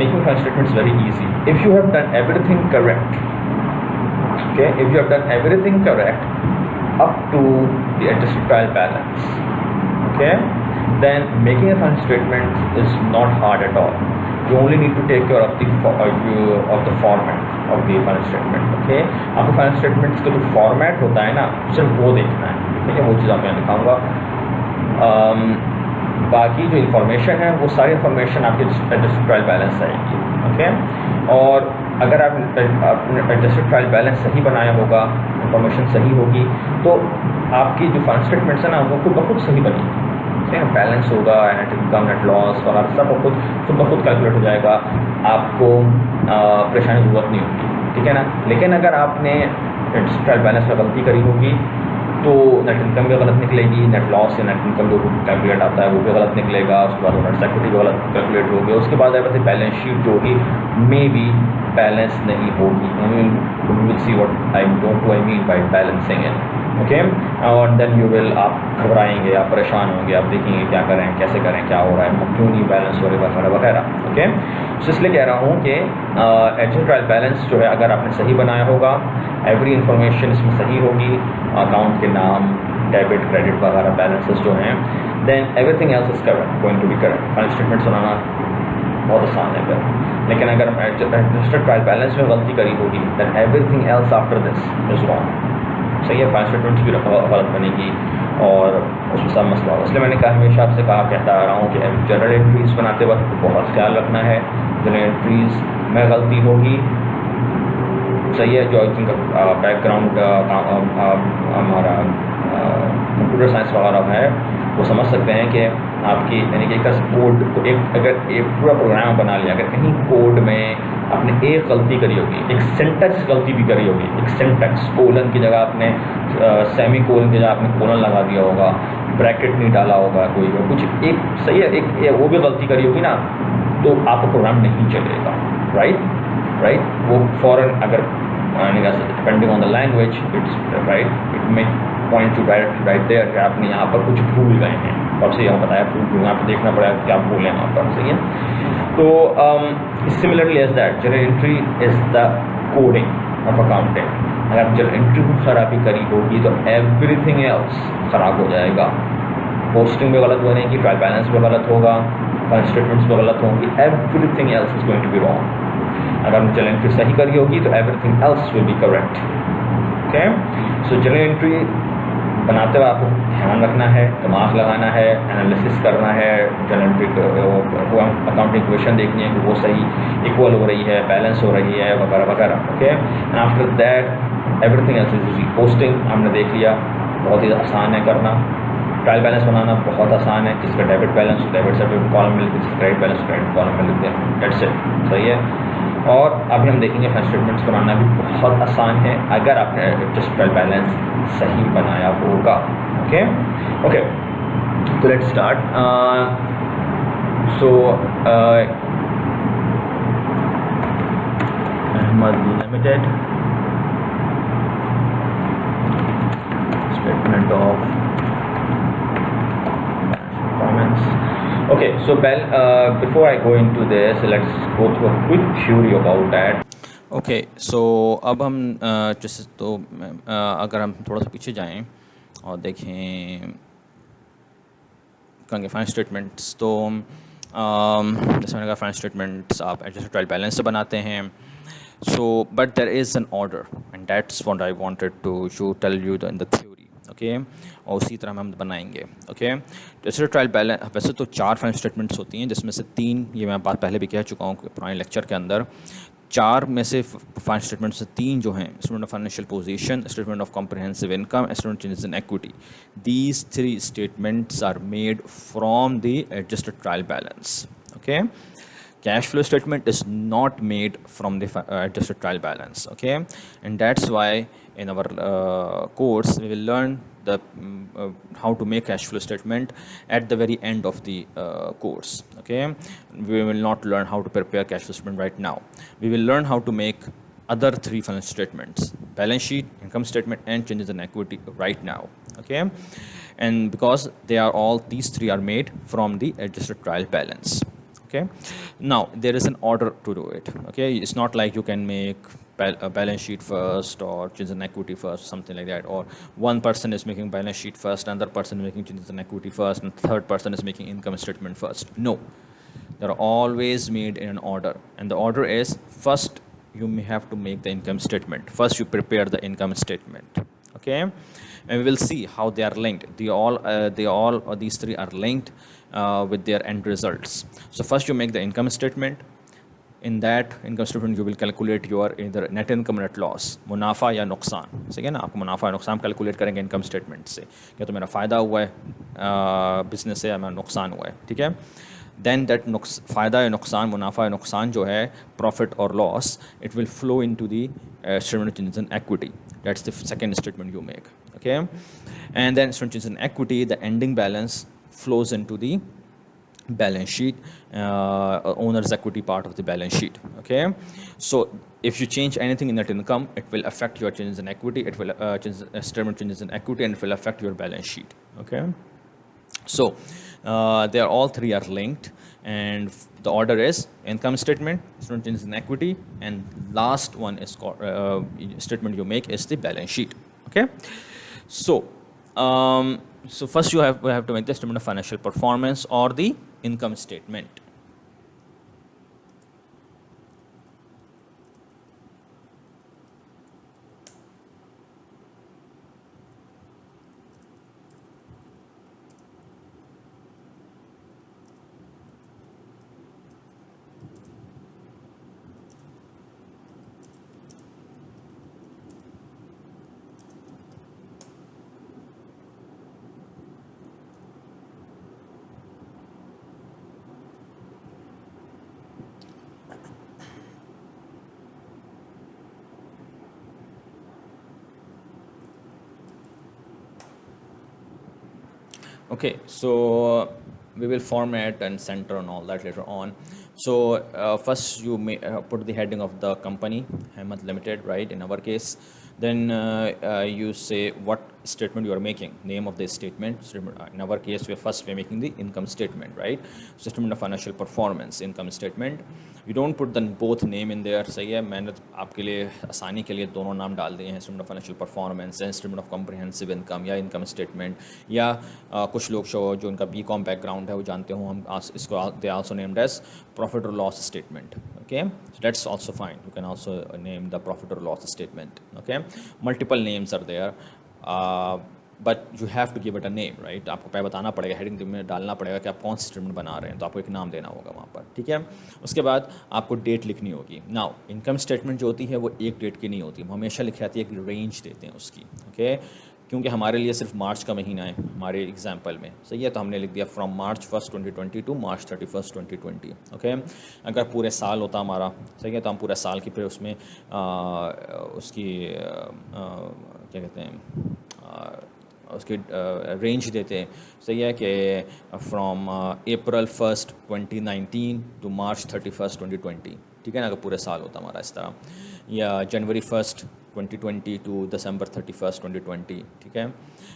making financial statements very easy if you have done everything correct. Okay, if you have done everything correct up to the adjusted trial balance, okay, then making a financial statement is not hard at all. You only need to take care of the format of the financial statement. Okay, आपको financial statements का जो format होता है ना, सिर्फ वो देखना है. ठीक है, वो चीज़ आपको यहाँ दिखाऊंगा. बाकी जो इन्फॉर्मेशन है वो सारी इन्फॉर्मेशन आपके एडजस्टेड ट्रायल बैलेंस आएगी. ओके, और अगर आपने एडजस्टेड ट्रायल बैलेंस सही बनाया होगा, इन्फॉर्मेशन सही होगी, तो आपकी जो फाइनेंशियल स्टेटमेंट्स है ना वो खुद ब खुद सही बनेगी. ठीक है, बैलेंस होगा, नेट इनकम, नेट लॉस वगैरह सब खुद ब खुद कैलकुलेट हो जाएगा. आपको परेशानी की ज़रूरत नहीं होगी. ठीक है ना. लेकिन अगर आपने एडजस्टेड ट्रायल बैलेंस में गलती करी होगी तो नेट इनकम भी गलत निकलेगी, नेट लॉस या नेट इनकम जो कैलकुलेट आता है वो भी गलत निकलेगा. उसके बाद नेट इक्विटी भी गलत कैलकुलेट होगी. उसके बाद आए बैलेंस शीट जो होगी मे बी बैलेंस नहीं होगी. Will see what I mean by balancing in. Okay, और देन यू विल, आप घबराएंगे, आप परेशान होंगे, आप देखेंगे क्या करें, कैसे करें, क्या हो रहा है, क्यों नहीं बैलेंस हो रहा वगैरह वगैरह. ओके, तो इसलिए कह रहा हूँ कि एडजस्टेड ट्रायल बैलेंस जो है अगर आपने सही बनाया होगा, एवरी इन्फॉर्मेशन इसमें सही होगी, अकाउंट के नाम, डेबिट क्रेडिट वगैरह बैलेंसेस जो हैं, then everything else is correct, going to be correct. Financial statements बनाना बहुत आसान है फिर. लेकिन अगर एडजस्टेड ट्रायल बैलेंस में गलती करी होगी, then everything else after this is wrong. सही है, फाइनेंशियल स्टेटमेंट्स भी गलत बनेगी और उसमें सब मसला होगा. इसलिए मैंने कहा, हमेशा आपसे कहता आ रहा हूँ कि जनरल एंट्रीज़ बनाते वक्त बहुत ख्याल रखना है. जनरल एंट्रीज़ में गलती होगी, सही है, जो जिनका बैकग्राउंड हमारा कंप्यूटर साइंस वगैरह है वो समझ सकते हैं कि आपकी यानी कि कोड को अगर एक पूरा प्रोग्राम बना लिया, अगर कहीं कोड में आपने एक गलती करी होगी, एक सिंटैक्स गलती भी करी होगी, एक सिंटैक्स, कोलन की जगह आपने सेमी कोलन की जगह आपने कोलन लगा दिया होगा, ब्रैकेट नहीं डाला होगा कोई, कुछ एक सही है, एक वो भी गलती करी होगी ना, तो आपका प्रोग्राम नहीं चलेगा. राइट, वो फ़ौरन अगर depending on the language it's right, it may point to right there कि आपने यहाँ पर कुछ भूल गए हैं. आपसे यहाँ बताया यहाँ पर देखना पड़ेगा क्या भूल है वहाँ पर. सही है. तो similarly as that journal entry is the coding of accounting. अगर जनरल एंट्री को खराबी करी होगी तो एवरीथिंग एल्स ख़राब हो जाएगा. पोस्टिंग भी गलत बनेगी, ट्रायल बैलेंस भी गलत होगा, फाइनेंशियल स्टेटमेंट्स भी गलत होंगी, everything else is going to be wrong. अगर आपने जनरल एंट्री सही करी होगी तो everything else will be correct. Okay, so journal entry बनाते हुए आपको ध्यान रखना है, दिमाग लगाना है, एनालिसिस करना है, जनरल एंट्री को अकाउंटिंग इक्वेशन देखनी है कि वो सही इक्वल हो रही है, बैलेंस हो रही है वगैरह वगैरह. Okay, and after that everything else is easy. Posting हमने देख लिया, बहुत ही आसान है करना. ट्रायल बैलेंस बनाना बहुत आसान है. जिसका debit balance debit certificate column में लिख दें, क्रेडिट बैलेंस क्रेडिट कॉलम में लिख दें, दैट्स इट. सही है. और अभी हम देखेंगे फाइनेंशियल स्टेटमेंट्स बनाना भी बहुत आसान है अगर आपने एडजस्टेड ट्रायल बैलेंस सही बनाया होगा. ओके, तो let's start. So Ahmad limited statement of performance. Okay, so before I go into this, let's go through a quick theory about that. Okay, so अब हम जैसे तो अगर हम थोड़ा सा पीछे जाएं और देखें कहेंगे फाइनेंशियल स्टेटमेंट्स, तो जैसे मैंने कहा फाइनेंशियल स्टेटमेंट्स आप एडजस्टेड ट्रायल बैलेंस से बनाते हैं. So but there is an order and that's what I wanted to tell you in the theory. Okay, और उसी तरह हम बनाएंगे. ओके, एडजस्टेड ट्रायल बैलेंस वैसे तो 4 फाइनेंशियल स्टेटमेंट्स होती हैं, जिसमें से 3, ये मैं बात पहले भी कह चुका हूँ पुराने लेक्चर के अंदर, 4 में से फाइनेंशियल स्टेटमेंट से 3 जो हैं, statement of financial position, statement of comprehensive income, statement changes in equity. These 3 statements are made from the adjusted trial balance. Okay, cash flow statement is not made from the adjusted trial balance, okay? And that's why in our course we will learn the how to make cash flow statement at the very end of the course, okay? We will not learn how to prepare cash flow statement right now. We will learn how to make other three financial statements: balance sheet, income statement, and changes in equity right now, okay? And because they are all, these three are made from the adjusted trial balance, okay? Now there is an order to do it, okay? It's not like you can make a balance sheet first or changes in equity first, something like that, or one person is making balance sheet first, another person is making changes in equity first, and third person is making income statement first. No, they're always made in an order, and the order is: first you may have to make the income statement, first you prepare the income statement, okay? And we will see how they are linked. These three are linked with their end results. So first you make the income statement. In that income statement you will calculate your either net income, net loss, मुनाफा या नुकसान, सही है ना? आपको मुनाफा या नुकसान कैलकुलेट करेंगे इनकम स्टेटमेंट से, क्या तो मेरा फ़ायदा हुआ है बिजनेस से या मेरा नुकसान हुआ है, ठीक है? देन दैट फ़ायदा या नुकसान, मुनाफा या नुकसान जो है, प्रॉफिट और loss, it will flow into the statement of changes in equity. That's the second statement you make, okay? And then statement changes in equity, the ending balance flows into the balance sheet, owner's equity part of the balance sheet, okay? So if you change anything in net income, it will affect your changes in equity, it will statement changes in equity, and it will affect your balance sheet, okay? So they are all three are linked, and the order is income statement, statement changes in equity, and last one is called statement you make is the balance sheet, okay? So so first we have to make the statement of financial performance or the income statement. Okay, so we will format and center and all that later on. So first you may put the heading of the company, Hamad Limited, right, in our case. Then you say what statement you are making, name of the statement. In our case, we're making the income statement, right? Statement of financial performance, income statement. You don't put the both name in there. सही है, मैंने आपके लिए आसानी के लिए दोनों नाम डाल दिए हैं, statement of financial performance and statement of comprehensive income या income statement. या कुछ लोग जो उनका BCom background है वो जानते हो, हम इसको they also named as profit or loss statement. Okay, so that's also fine. You can also name the profit or loss statement. Okay, multiple names are there. But you have to give it a name, right? आपको पहले बताना पड़ेगा, heading में डालना पड़ेगा कि आप कौन सी स्टेटमेंट बना रहे हैं, तो आपको एक नाम देना होगा वहाँ पर, ठीक है? उसके बाद आपको डेट लिखनी होगी. नाउ इनकम स्टेटमेंट जो होती है वो एक डेट की नहीं होती, हम हमेशा लिखी जाती है, एक रेंज देते हैं उसकी, ओके? क्योंकि हमारे लिए सिर्फ मार्च का महीना है हमारे एग्जाम्पल में, सही है? तो हमने लिख दिया from March 1st 2020 to March 31st 2020, okay? अगर पूरे साल होता हमारा, सही है, तो हम पूरे साल की फिर उसमें उसकी क्या कहते हैं, उसकी रेंज देते हैं, सही है, कि from April 1st 2019 to March 31st 2020, ठीक है ना? अगर पूरे साल होता हमारा इस तरह, या January 1st 2020 to December 31st 2020, ठीक है?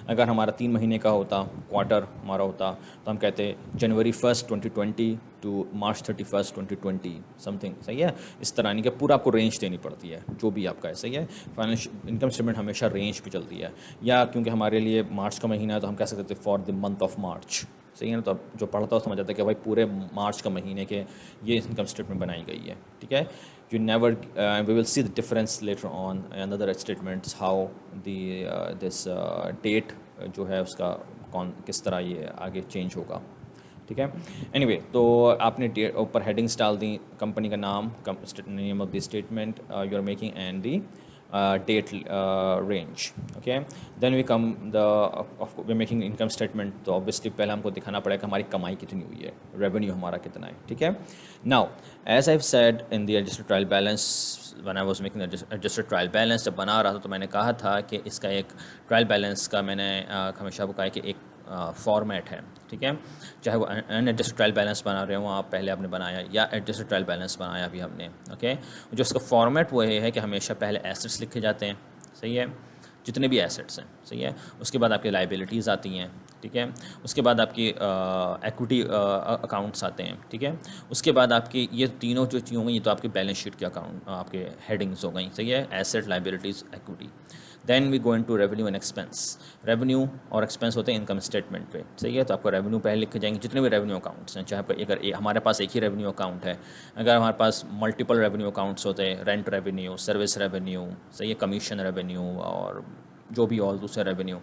अगर हमारा 3 महीने का होता, क्वार्टर हमारा होता, तो हम कहते हैं January 1st 2020 to March 31st 2020 something, सही है? इस तरह नहीं कि पूरा आपको रेंज देनी पड़ती है जो भी आपका है, सही है? फाइनेंशियल इनकम स्टेटमेंट हमेशा रेंज पे चलती है, या क्योंकि हमारे लिए मार्च का महीना है तो हम कह सकते थे फॉर द मंथ ऑफ मार्च, सही है ना? तो अब जो पढ़ता है समझ आता है कि भाई पूरे मार्च का महीने के ये इनकम स्टेटमेंट बनाई गई है, ठीक है? You never we will see the difference later on in other statements how the this date जो है उसका कौन किस तरह ये आगे चेंज होगा, ठीक है? एनीवे, तो आपने ऊपर हेडिंग्स डाल दी, कंपनी का नाम, name of the statement you are making, and the date range. Okay, then we come the we're making income statement, तो obviously पहले हमको दिखाना पड़ेगा हमारी कमाई कितनी हुई है, revenue हमारा कितना है, ठीक है. Now as I've said in the adjusted trial balance, when I was making the adjusted trial balance, जब बना रहा था तो मैंने कहा था कि इसका एक trial balance का मैंने हमेशा आपको कहा है कि एक फॉर्मेट है, ठीक है. चाहे वो अनएडजस्टेड ट्रायल बैलेंस बना रहे हो आप, पहले आपने बनाया, या एडजस्टेड ट्रायल बैलेंस बनाया अभी हमने. ओके, जो इसका फॉर्मेट वो ये है कि हमेशा पहले एसेट्स लिखे जाते हैं, सही है, जितने भी एसेट्स हैं, सही है. उसके बाद आपकी लाइबिलिटीज़ आती हैं, ठीक है. उसके बाद आपकी एक्विटी अकाउंट्स आते हैं, ठीक है. उसके बाद आपकी ये तीनों जो चीज़ें होंगी, ये तो आपके बैलेंस शीट के अकाउंट आपके हेडिंग्स हो गई, सही है, asset, liabilities, equity. Then we go into revenue and expense. Revenue और एक्सपेंस होते हैं इनकम स्टेटमेंट पे, सही है. तो आपको रेवेन्यू पहले लिखे जाएंगे, जितने भी रेवेन्यू अकाउंट्स हैं, चाहे पर अगर हमारे पास एक ही रेवेन्यू अकाउंट है, अगर हमारे पास मल्टीपल रेवेन्यू अकाउंट्स होते हैं, रेंट रेवेन्यू, सर्विस रेवेन्यू, सही है, कमीशन रेवेन्यू और जो भी और दूसरे रेवेन्यू,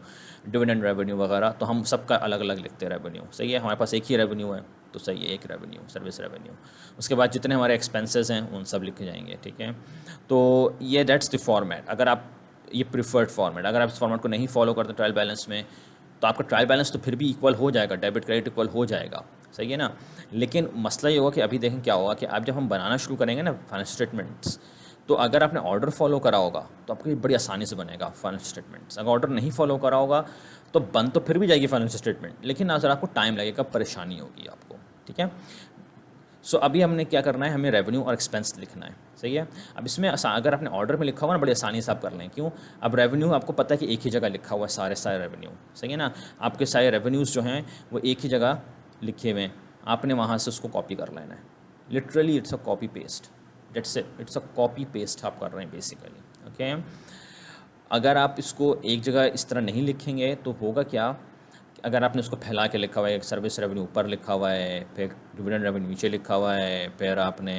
डिविडेंड रेवेन्यू वगैरह, तो हम सबका अलग अलग लिखते हैं रेवेन्यू, सही है. हमारे पास एक ही रेवेन्यू है तो सही है, एक रेवेन्यू, सर्विस रेवेन्यू. उसके बाद जितने हमारे एक्सपेंसेस हैं उन सब लिखे जाएंगे, ठीक है. तो ये दैट्स द फॉर्मेट. अगर आप ये प्रिफर्ड फॉर्मेट, अगर आप इस फॉर्मेट को नहीं फॉलो करते ट्रायल बैलेंस में, तो आपका ट्रायल बैलेंस तो फिर भी इक्वल हो जाएगा, डेबिट क्रेडिट इक्वल हो जाएगा, सही है ना. लेकिन मसला ये होगा कि अभी देखें क्या होगा कि आप जब हम बनाना शुरू करेंगे ना फाइनेंशियल स्टेटमेंट्स, तो अगर आपने ऑर्डर फॉलो करा होगा तो आपको ये बड़ी आसानी से बनेगा फाइनेंशियल स्टेटमेंट्स. अगर ऑर्डर नहीं फॉलो करा होगा तो बन तो फिर भी जाएगी फाइनेंशियल स्टेटमेंट, लेकिन अगर आपको टाइम लगेगा, परेशानी होगी आपको, ठीक है. सो अभी हमने क्या करना है, हमें रेवेन्यू और एक्सपेंस लिखना है, सही है. अब इसमें अगर आपने ऑर्डर में लिखा हुआ ना, बड़ी आसानी से आप कर लें. क्यों? अब रेवेन्यू आपको पता है कि एक ही जगह लिखा हुआ है, सारे रेवेन्यू, सही है ना. आपके सारे रेवेन्यूज़ जो हैं वो एक ही जगह लिखे हुए हैं, आपने वहाँ से उसको कॉपी कर लेना है. Literally it's a copy paste, that's it, it's a copy paste आप कर रहे हैं बेसिकली. ओके, अगर आप इसको एक जगह इस तरह नहीं लिखेंगे तो होगा क्या, अगर आपने उसको फैला के लिखा हुआ है, सर्विस रेवेन्यू ऊपर लिखा हुआ है, फिर डिविडेंड रेवेन्यू नीचे लिखा हुआ है, फिर आपने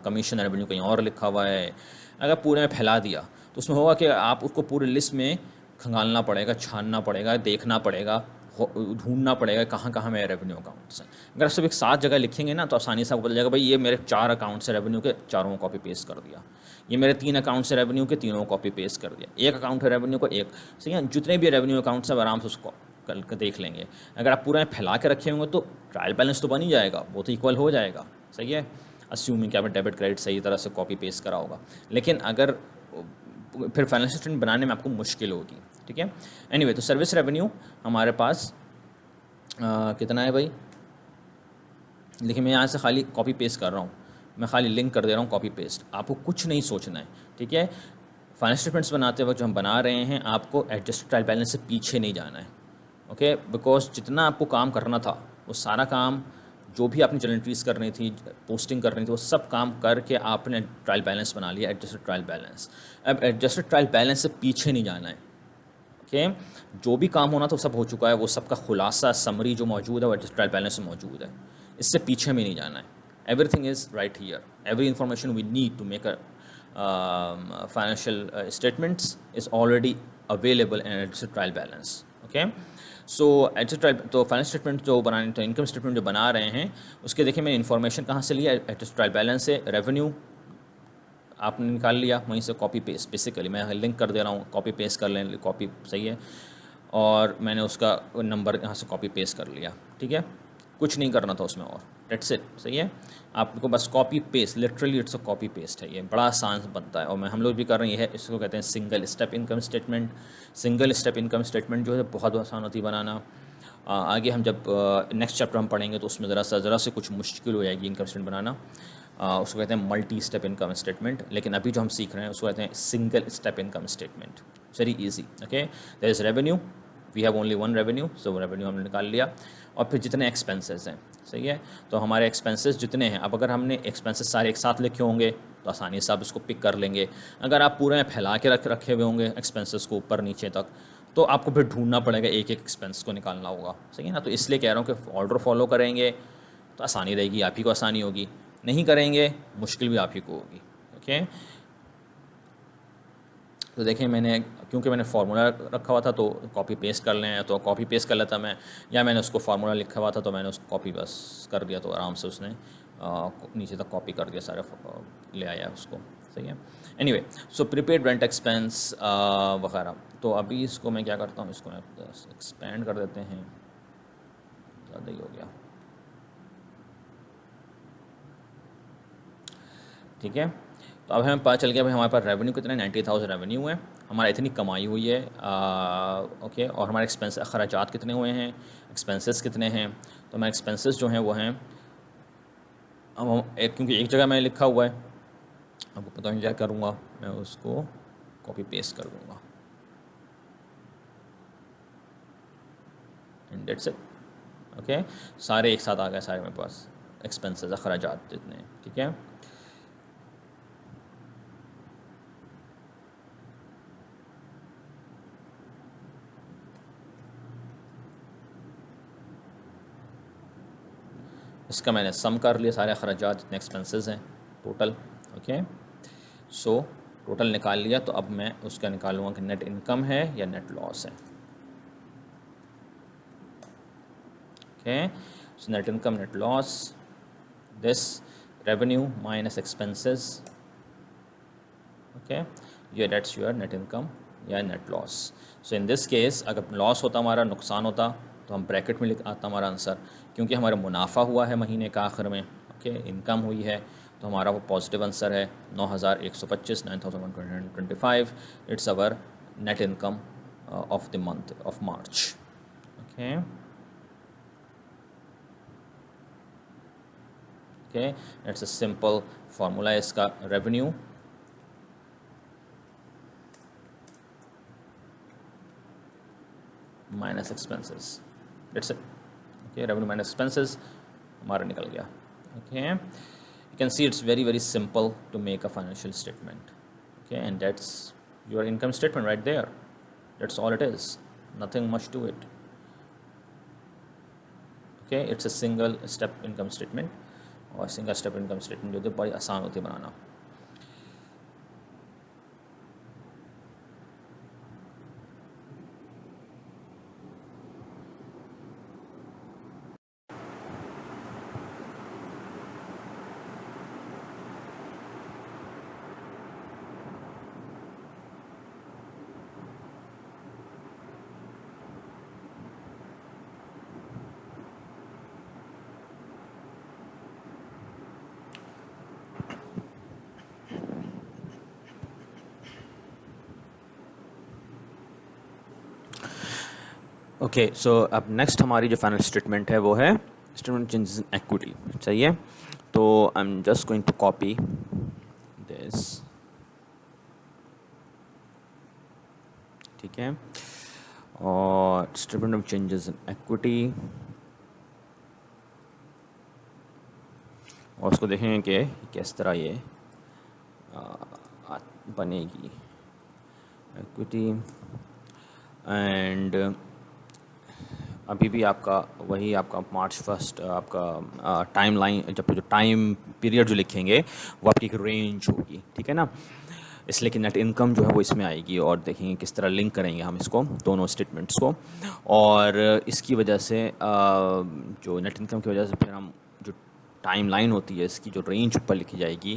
कमीशन रेवेन्यू कहीं और लिखा हुआ है, अगर पूरे में फैला दिया तो उसमें होगा कि आप उसको पूरे लिस्ट में खंगालना पड़ेगा, छानना पड़ेगा, देखना पड़ेगा, ढूंढना पड़ेगा कहाँ कहाँ मेरे रेवेन्यू अकाउंट्स हैं. अगर आप सब एक साथ जगह लिखेंगे ना तो आसानी से आपको पता जाएगा भाई ये मेरे 4 अकाउंट से रेवेन्यू के, चारों को कॉपी पेस्ट कर दिया. ये मेरे 3 अकाउंट से रेवेन्यू के, तीनों को कॉपी पेस्ट कर दिया. एक अकाउंट है रेवेन्यू को, एक, सही है. जितने भी रेवेन्यू अकाउंट्स हैं आराम से उसको कल देख लेंगे. अगर आप पूरा फैला के रखे होंगे तो ट्रायल बैलेंस तो बन ही जाएगा, वो तो इक्वल हो जाएगा, सही है, अस्यूमिंग कि आपने डेबिट क्रेडिट सही तरह से कॉपी पेस्ट करा होगा. लेकिन अगर फिर फाइनेंशियल स्टेटमेंट बनाने में आपको मुश्किल होगी, ठीक है. एनीवे, तो सर्विस रेवेन्यू हमारे पास कितना है भाई, देखिए मैं यहाँ से खाली कॉपी पेस्ट कर रहा हूँ, मैं खाली लिंक कर दे रहा हूँ, कॉपी पेस्ट. आपको कुछ नहीं सोचना है, ठीक है. फाइनेंशियल स्टेटमेंट्स बनाते वक्त जो हम बना रहे हैं, आपको एडजस्टेड ट्रायल बैलेंस से पीछे नहीं जाना है, ओके. बिकॉज जितना आपको काम करना था वो सारा काम, जो भी आपने जर्नल एंट्रीज करनी थी, पोस्टिंग करनी थी, वो सब काम करके आपने ट्रायल बैलेंस बना लिया, एडजस्टेड ट्रायल बैलेंस. अब एडजस्टेड ट्रायल बैलेंस से पीछे नहीं जाना है, ओके. जो भी काम होना था वो सब हो चुका है, वो सबका खुलासा, समरी जो मौजूद है वो एडजस्टेड ट्रायल बैलेंस में मौजूद है. इससे पीछे में नहीं जाना है. Everything is right here, every information we need to make a financial statements is already available in adjusted trial balance. Okay, so adjusted trial, तो फाइनेंशियल स्टेटमेंट जो बनाने, तो इनकम स्टेटमेंट जो बना रहे हैं उसके देखिए मैंने इन्फॉर्मेशन कहाँ से लिया, एडजस्टेड ट्रायल बैलेंस से. रेवेन्यू आपने निकाल लिया, वहीं से कॉपी पेस्ट, बेसिकली मैं लिंक कर दे रहा हूँ, कॉपी पेस्ट कर लें, कॉपी, सही है. और मैंने उसका नंबर यहाँ से कॉपी पेस्ट कर लिया, ठीक है. कुछ नहीं करना था उसमें और, डेट्स इट, सही है. आपको बस copy paste, literally it's a copy paste है, ये बड़ा आसान बनता है. और मैं हम लोग भी कर रहे हैं, इसको कहते हैं single step income statement. Single step income statement जो है बहुत आसान होती है बनाना. आगे हम जब नेक्स्ट चैप्टर हम पढ़ेंगे तो उसमें ज़रा से कुछ मुश्किल हो जाएगी इनकम स्टेटमेंट बनाना. उसको कहते हैं मल्टी स्टेप इनकम स्टेटमेंट. लेकिन अभी जो हम सीख रहे हैं उसको कहते हैं single step income statement. Very easy. Okay, there is revenue, we have only one revenue, so revenue हमने निकाल लिया. और फिर जितने एक्सपेंसेस हैं, सही है, तो हमारे एक्सपेंसेस जितने हैं, अब अगर हमने एक्सपेंसेस सारे एक साथ लिखे होंगे तो आसानी से आप इसको पिक कर लेंगे. अगर आप पूरे में फैला के रखे हुए होंगे एक्सपेंसेस को ऊपर नीचे तक, तो आपको फिर ढूंढना पड़ेगा, एक एक एक्सपेंस को निकालना होगा, सही है ना. तो इसलिए कह रहा हूँ कि ऑर्डर फॉलो करेंगे तो आसानी रहेगी, आप ही को आसानी होगी. नहीं करेंगे मुश्किल भी आप ही को होगी, ओके. तो देखिए क्योंकि मैंने फार्मूला रखा हुआ था तो कॉपी पेस्ट कर लें, तो कॉपी पेस्ट कर लेता मैं, या मैंने उसको फार्मूला लिखा हुआ था तो मैंने उसको कॉपी बस कर दिया, तो आराम से उसने नीचे तक कॉपी कर दिया, सारे ले आया उसको, सही है। Anyway, so prepaid rent expense वगैरह। तो अभी इसको मैं क्या करता हूँ, इसको मैं एक्सपेंड कर देते हैं, ज़्यादा ही हो गया, ठीक है। तो अब हमें पता चल गया भाई हमारे पास रेवेन्यू कितना है, 90,000 रेवेन्यू है, हमारा इतनी कमाई हुई है, ओके। और हमारे एक्सपेंस अखराजात कितने हुए हैं, एक्सपेंसेस कितने हैं। तो हमारे एक्सपेंसेस जो हैं वो हैं, अब हम एक, क्योंकि एक जगह मैंने लिखा हुआ है, आपको पता नहीं क्या करूँगा, मैं उसको कॉपी पेस्ट कर दूँगा, एंड दैट्स इट, ओके। सारे एक साथ आ गए, सारे मेरे पास एक्सपेंसेस अखराजात जितने हैं, ठीक है। इसका मैंने सम कर लिया, सारे अखराजात जितने एक्सपेंसेस हैं टोटल, ओके। सो टोटल निकाल लिया, तो अब मैं उसका निकालूंगा कि नेट इनकम है या नेट लॉस है, okay. So net income, net loss, this revenue minus expenses, okay, ये दैट्स योर नेट इनकम या net loss. So in this case अगर लॉस होता, हमारा नुकसान होता, तो हम ब्रैकेट में लिख आता हमारा आंसर, क्योंकि हमारा मुनाफा हुआ है महीने का आखिर में, ओके, इनकम हुई है, तो हमारा वो पॉजिटिव आंसर है 9,125, 9,125, it's our net income of the month of March, okay. Okay, it's a simple formula है इसका, revenue minus expenses, that's it, okay. Revenue minus expenses हमारा निकल गया, okay. You can see it's very very simple to make a financial statement, okay, and that's your income statement right there, that's all it is, nothing much to it, okay. It's a single step income statement, और single step income statement जो बड़ी आसान होती है बनाना। Okay, सो अब next हमारी जो final statement है वो है स्टेटमेंट चेंजेस इन एक्विटी, सही है। तो I am just going to copy this, ठीक है, और statement of changes in equity, और उसको देखेंगे कि किस तरह ये बनेगी एक्विटी। एंड अभी भी आपका वही आपका मार्च फर्स्ट आपका टाइम लाइन, जब जो टाइम पीरियड जो लिखेंगे वो आपकी एक रेंज होगी, ठीक है ना, इसलिए कि नेट इनकम जो है वो इसमें आएगी, और देखेंगे किस तरह लिंक करेंगे हम इसको दोनों स्टेटमेंट्स को। और इसकी वजह से जो नेट इनकम की वजह से फिर हम जो टाइम लाइन होती है इसकी जो रेंज ऊपर लिखी जाएगी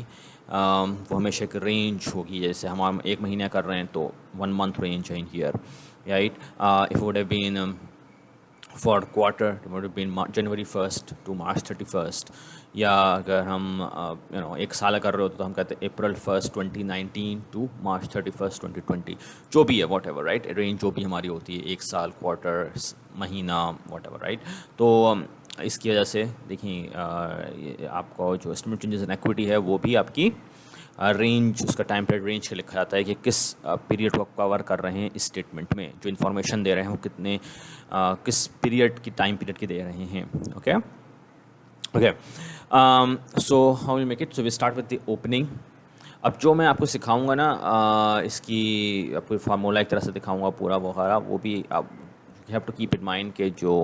वो हमेशा एक रेंज होगी, जैसे हम एक महीना कर रहे हैं तो 1 मंथ रेंज है in year, right. If would have been for quarter it would have been January 1st to March 31st, या अगर हम एक साल कर रहे हो तो हम कहते हैं April 1st 2019 to March 31st 2020, जो भी है वॉट एवर, राइट, रेंज जो भी हमारी होती है, एक साल, क्वार्टर, महीना, वॉट एवर, राइट। तो इसकी वजह से देखिए आपको जो एस्टिमेट चेंजेस इन इक्विटी है वो भी आपकी रेंज, उसका टाइम पीरियड रेंज के लिखा जाता है कि किस पीरियड को कवर कर रहे हैं इस स्टेटमेंट में, जो इन्फॉर्मेशन दे रहे हैं वो कितने किस पीरियड की, टाइम पीरियड की दे रहे हैं, okay okay. So how will make it, so we start with the opening. अब जो मैं आपको सिखाऊंगा ना इसकी आपको फार्मूला एक तरह से दिखाऊंगा पूरा वगैरह, वो भी आप have to keep in mind के जो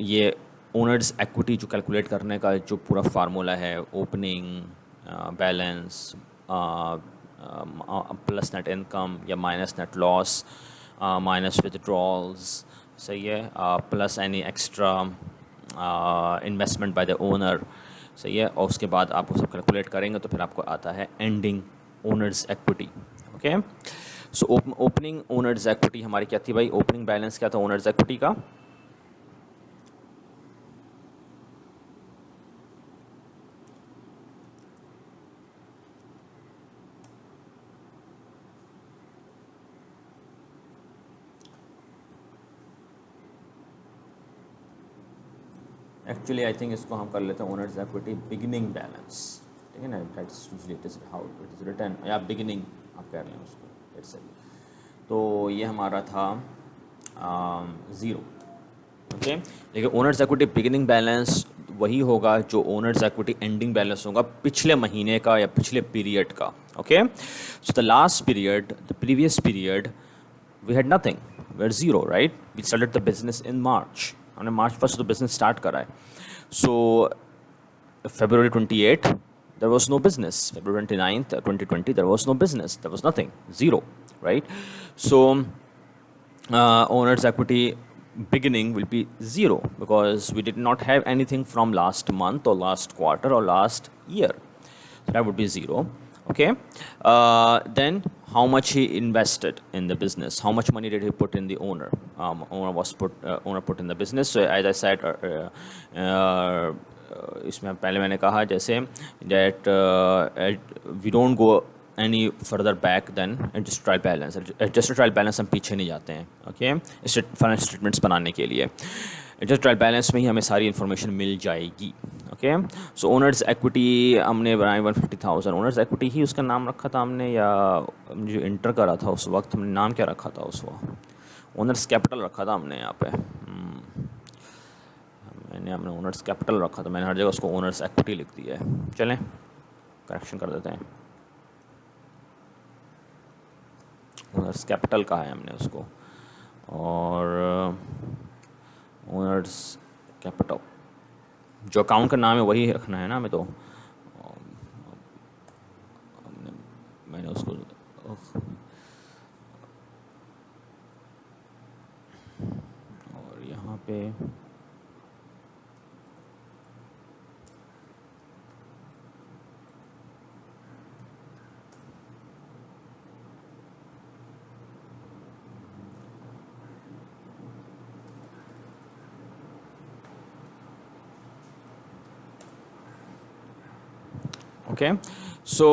ये ओनर्स एक्विटी जो कैलकुलेट करने का जो पूरा फार्मूला है, opening balance plus net income या माइनस नेट लॉस माइनस विथड्रॉल्स, सही है, plus any extra investment by the owner, सही है, और उसके बाद आप वो सब कैलकुलेट करेंगे तो फिर आपको आता है ending owners equity. Okay, so opening owners equity हमारी क्या थी भाई, ओपनिंग बैलेंस क्या था ओनर्स एक्विटी का, एक्चुअली आई थिंक इसको हम कर लेते हैं ओनर्स एक्विटी बिगिनिंग बैलेंस, ठीक है ना, that's usually it is how it is written, या बिगिनिंग आप कह रहे हैं उसको, इट्स तो ये हमारा था 0। ओके, लेकिन ओनर्स एक्विटी बिगिनिंग बैलेंस वही होगा जो ओनर्स एक्विटी एंडिंग बैलेंस होगा पिछले महीने का या पिछले पीरियड का। Okay, so the last period, the previous period, we had nothing, we are 0, right, we started the business in March, हमने मार्च 1 तो बिजनेस स्टार्ट करा है। सो February 28 there was no business, February 29th 2020 there was no business, there was nothing, 0, right? So owner's equity beginning will be 0 because we did not have anything from last month or last quarter or last year, so that would be 0. Okay, then how much he invested in the business, how much money did he put in the owner, owner put in the business. So as I said इसमें पहले मैंने कहा जैसे that we don't go any further back than adjusted trial balance, adjusted trial balance हम पीछे नहीं जाते हैं। ओके, फाइनेंशियल स्टेटमेंट्स बनाने के लिए एडजस्ट ट्रायल बैलेंस में ही हमें सारी इन्फॉर्मेशन मिल जाएगी। ओके, सो ओनर्स एक्विटी हमने बनाई 150,000, ओनर्स एक्विटी ही उसका नाम रखा था हमने, या जो इंटर करा था उस वक्त हमने नाम क्या रखा था उस वक्त, ओनर्स कैपिटल रखा था हमने यहाँ पे, हमने ओनर्स कैपिटल रखा था, मैंने हर जगह उसको ओनर्स एक्विटी लिख दिया है। चलें करेक्शन कर देते हैं, ओनर्स कैपिटल कहा है हमने उसको, और ओनर्स कैपिटल जो अकाउंट का नाम है वही रखना है ना हमें, तो मैंने उसको और यहाँ पे okay, so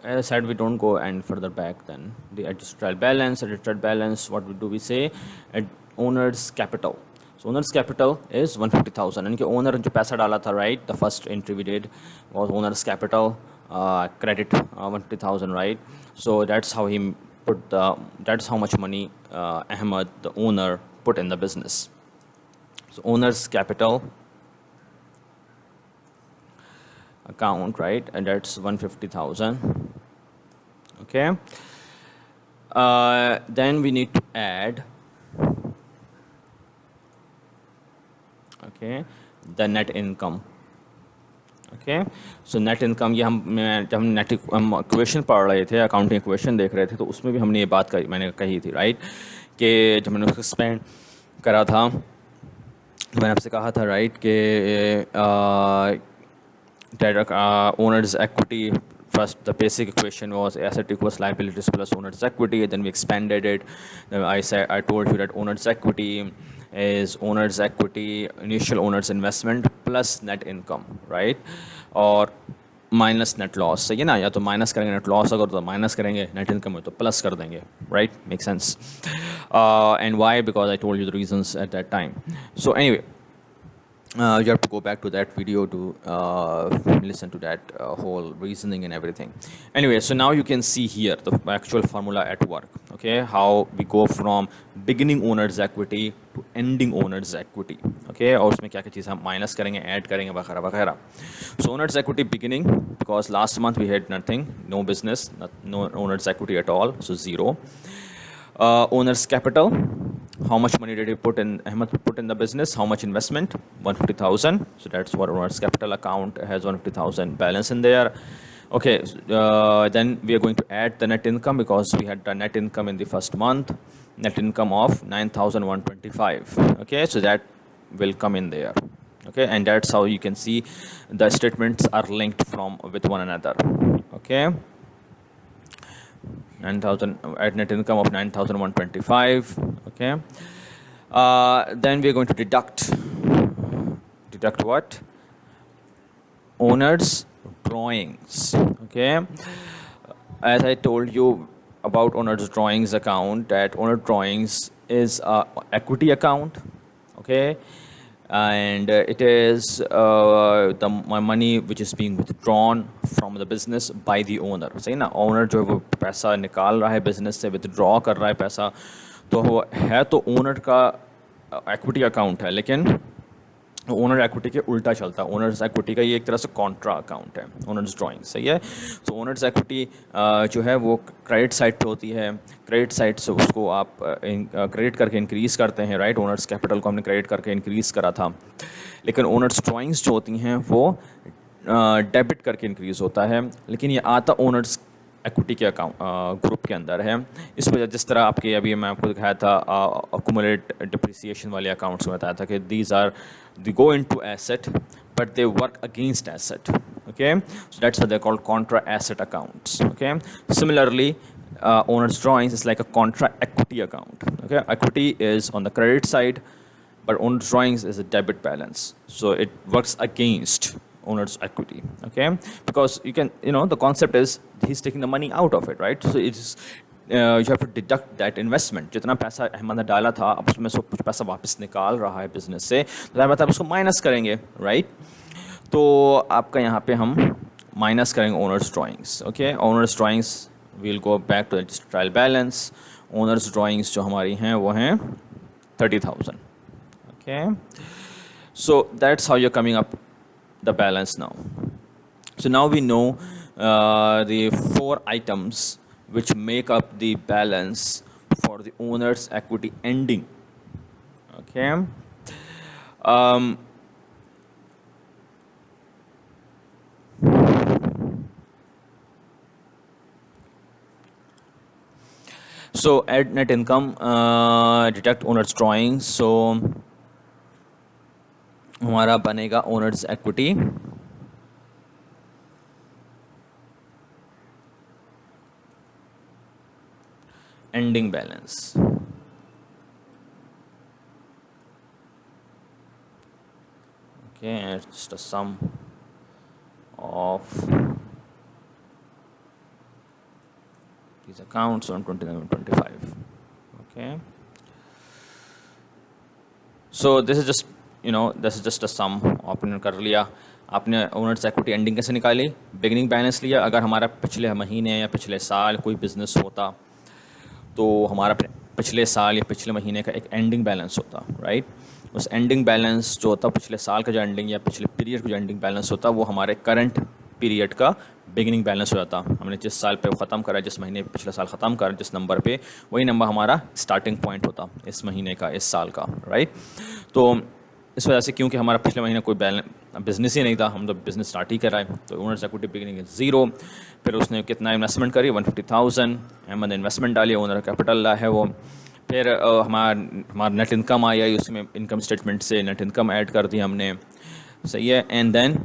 as I said we don't go any further back than the adjusted trial balance. Adjusted balance, what we do, we say at owner's capital. So owner's capital is 150,000, यानी कि owner जो पैसा डाला था, right, the first entry we did was owner's capital, credit 150,000, right, so that's how he put the, that's how much money Ahmed the owner put in the business. So owner's capital account, right, and that's 150,000. Okay, then we need to add, okay, the net income. Okay, so net income, ये जब हम net equation पढ़ रहे थे, accounting equation देख रहे थे, तो उसमें भी हमने ये बात मैंने कही थी, राइट, कि जब मैंने उसको स्पेंड करा था, मैंने आपसे कहा था, राइट, कि owner's equity, first the basic equation was asset equals liabilities plus owner's equity, then we expanded it. Then I told you that owner's equity is owner's equity, initial owner's investment plus net income, right, और minus net loss, सही है ना, या तो minus करेंगे net loss, अगर तो minus करेंगे नेट इनकम में तो प्लस कर देंगे, right, make sense, and why, because I told you the reasons at that time. So anyway, you have to go back to that video to listen to that whole reasoning and everything. Anyway, so now you can see here the actual formula at work, okay, how we go from beginning owner's equity to ending owner's equity, okay, और उसमें क्या क्या चीज़ हम minus करेंगे, add करेंगे, वगैरह वगैरह. So owner's equity beginning, because last month we had nothing, no business, no owner's equity at all, so 0. Owner's capital, how much money did he put in, Ahmed put in the business, how much investment, 150,000, so that's what owner's capital account has, 150,000 balance in there. Okay, then we are going to add the net income, because we had the net income in the first month, net income of 9,125, okay, so that will come in there, Okay, and that's how you can see the statements are linked from with one another. Okay, 9,000 at net income of 9,125. Okay, then we're going to deduct what? Owner's drawings. Okay, as I told you about owner's drawings account, that owner drawings is a equity account. Okay, and it is the money which is being withdrawn from the business by the owner. सही ना, owner जो है वो पैसा निकाल रहा है business से, withdraw कर रहा है पैसा, तो वो है तो owner का equity account है, लेकिन ओनर इक्विटी के उल्टा चलता है। ओनर्स इक्विटी का ये एक तरह से कॉन्ट्रा अकाउंट है, ओनर्स ड्राइंग, सही है। तो ओनर्स इक्विटी जो है वो क्रेडिट साइड पे होती है, क्रेडिट साइड से उसको आप क्रेडिट करके इंक्रीज़ करते हैं, राइट। ओनर्स कैपिटल को हमने क्रेडिट करके इंक्रीज़ करा था, लेकिन ओनर्स ड्राइंग्स जो होती हैं वो डेबिट करके इंक्रीज़ होता है, लेकिन ये आता ओनर्स इक्विटी के अकाउंट ग्रुप के अंदर है। इस वजह जिस तरह आपके अभी मैं आपको दिखाया था अक्यूमुलेट डिप्रिसिएशन वाले अकाउंट्स में बताया था कि these are they go into asset but they work against asset. Okay, so that's why they called contra asset accounts. Okay, similarly owner's drawings is like a contra equity account. Okay, equity is on the credit side, but owner's drawings is a debit balance, so it works against owner's equity. Okay, because you can, you know, the concept is he's taking the money out of it, right? So it's you have to deduct that investment. जितना पैसा अहमद ने डाला था, अब उसमें से कुछ पैसा वापस निकाल रहा है बिजनेस से, तो ज़ाहिर बात है उसको माइनस करेंगे, राइट? तो आपका यहाँ पे हम माइनस करेंगे owners drawings. Okay, owner's drawings we'll go back to the trial balance. Owners drawings जो हमारी हैं वो हैं 30,000. Okay, so that's how you're coming up the balance now. So now we know the 4 items which make up the balance for the owner's equity ending. Okay, so add net income, deduct owner's drawings, so हमारा बनेगा owner's equity ending balance। okay, it's just a sum of these accounts on 29 and 25. Okay, so this is just, you know, this is just a sum आपने कर लिया। आपने owners equity ending कैसे निकाली? Beginning balance लिया। अगर हमारा पिछले महीने या पिछले साल कोई बिजनेस होता तो हमारा पिछले साल या पिछले महीने का एक एंडिंग बैलेंस होता, राइट? उस एंडिंग बैलेंस जो होता, पिछले साल का जो एंडिंग या पिछले पीरियड का जो एंडिंग बैलेंस होता, वो हमारे करंट पीरियड का बिगिनिंग बैलेंस हो जाता। हमने जिस साल पे ख़त्म करा, जिस महीने पिछले साल ख़त्म करा, जिस नंबर पे, वही नंबर हमारा स्टार्टिंग पॉइंट होता इस महीने का, इस साल का, राइट? तो इस वजह से, क्योंकि हमारा पिछले महीने कोई बिजनेस ही नहीं था, हम तो बिज़नेस स्टार्ट ही कराए, तो ओनर्स इक्विटी बिगिनिंग इज 0। फिर उसने कितना इन्वेस्टमेंट करी? 150,000। अहमद ने इन्वेस्टमेंट डाली, ओनर कैपिटल है वो। फिर हमारा नेट इनकम आई, उसमें इनकम स्टेटमेंट से नेट इनकम ऐड कर दी हमने, सही है। एंड देन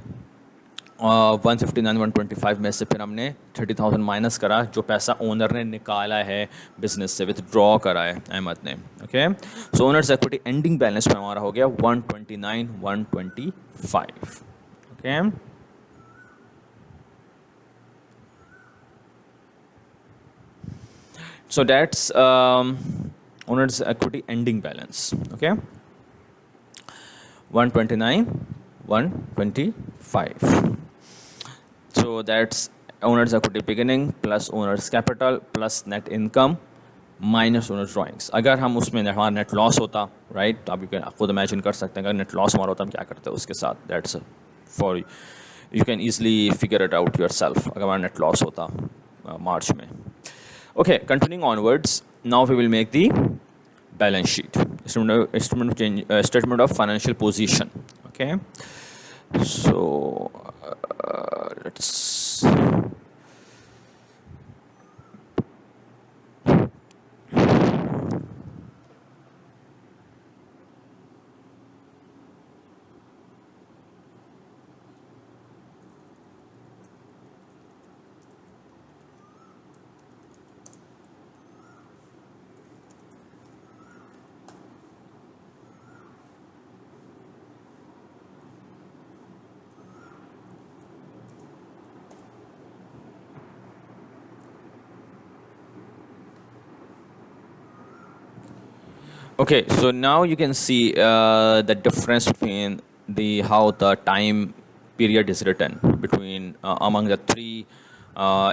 159 125 में से फिर हमने 30,000 माइनस करा, जो पैसा ओनर ने निकाला है बिजनेस से, विथड्रॉ करा है अहमद ने। Okay, so owners equity ending balance में हमारा हो गया 129 125। Okay, so that's owner's equity ending balance. Okay, 129 125. so that's owner's equity beginning plus owner's capital plus net income minus owners drawings. अगर हम उसमें हमारा नेट लॉस होता, राइट, तो आप खुद इमेजिन कर सकते हैं अगर नेट लॉस हमारा होता हम क्या करते हैं उसके साथ। That's for you can easily figure it out your self अगर हमारा नेट लॉस होता मार्च में। Okay, continuing onwards, now we will make the balance sheet, statement of financial position. Okay, so let's Okay, so now you can see the difference between the how the time period is written between among the three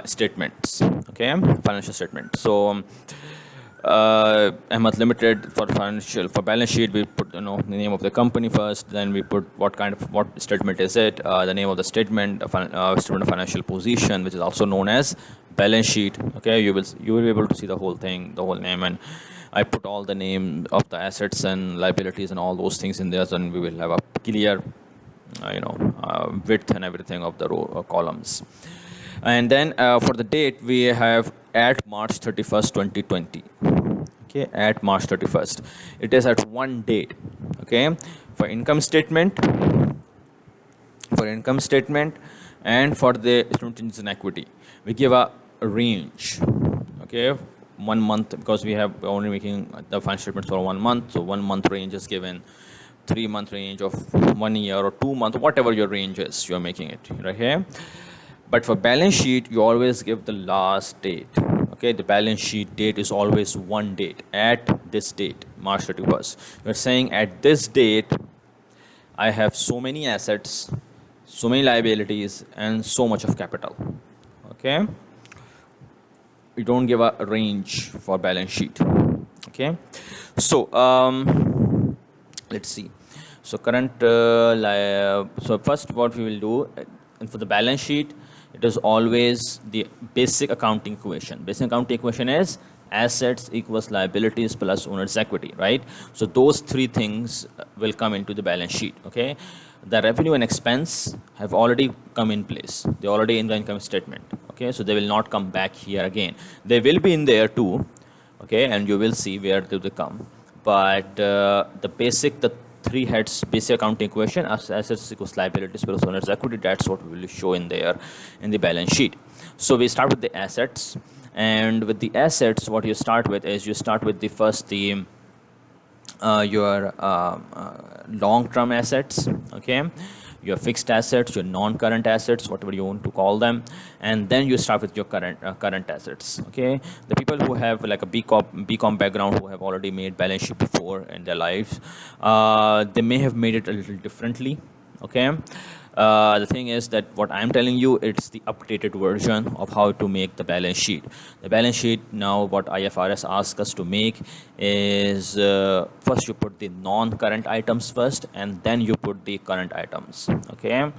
statements. Okay, financial statement. So Ahmed Limited for financial for balance sheet we put the name of the company first, then we put what statement is it, the name of the statement, statement of financial position, which is also known as balance sheet. Okay, you will be able to see the whole thing, the whole name, and I put all the name of the assets and liabilities and all those things in there, and we will have a clear, width and everything of the row columns. And then for the date, we have at March 31st, 2020. Okay, at March 31st. It is at one date. Okay, for income statement, and for the student changes in equity, we give a range. Okay, 1 month, because we have only making the financial statements for 1 month, so 1 month range is given, 3 month range of 1 year, or 2 month, whatever your range is, you are making it right here. But for balance sheet, you always give the last date. Okay, the balance sheet date is always one date, at this date, March 31st. You're saying at this date, I have so many assets, so many liabilities, and so much of capital. Okay, we don't give a range for balance sheet. Okay, so let's see. So so first what we will do, and for the balance sheet, it is always the basic accounting equation. Basic accounting equation is assets equals liabilities plus owner's equity, right? So those three things will come into the balance sheet. Okay, the revenue and expense have already come in place. They're already in the income statement. Okay, so they will not come back here again. They will be in there too. Okay, and you will see where do they come. But the three heads basic accounting equation, assets equals liabilities plus owner's equity, that's what we will show in there in the balance sheet. So we start with the assets, and with the assets, what you start with is you start with the first your long-term assets. Okay, your fixed assets, your non-current assets, whatever you want to call them, and then you start with your current assets. Okay, the people who have like a BCom background, who have already made balance sheet before in their lives, they may have made it a little differently. Okay, the thing is that what I'm telling you, it's the updated version of how to make the balance sheet. The balance sheet now, what IFRS asks us to make is first you put the non-current items first, and then you put the current items. Okay,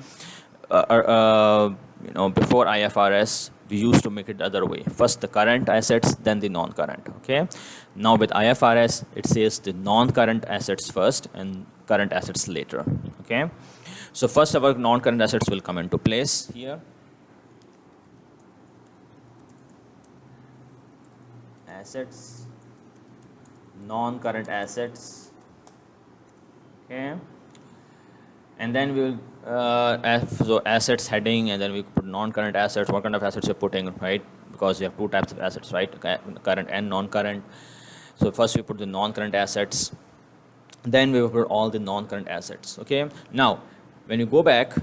before IFRS, we used to make it the other way. First the current assets, then the non-current. Okay, now with IFRS, it says the non-current assets first and current assets later. Okay, so first our non-current assets will come into place here. Assets, non-current assets. Okay, and then we will so assets heading, and then we put non-current assets. What kind of assets you're putting, right? Because you have two types of assets, right? Current and non-current. So first we put the non-current assets, then we will put all the non-current assets. Okay, now when you go back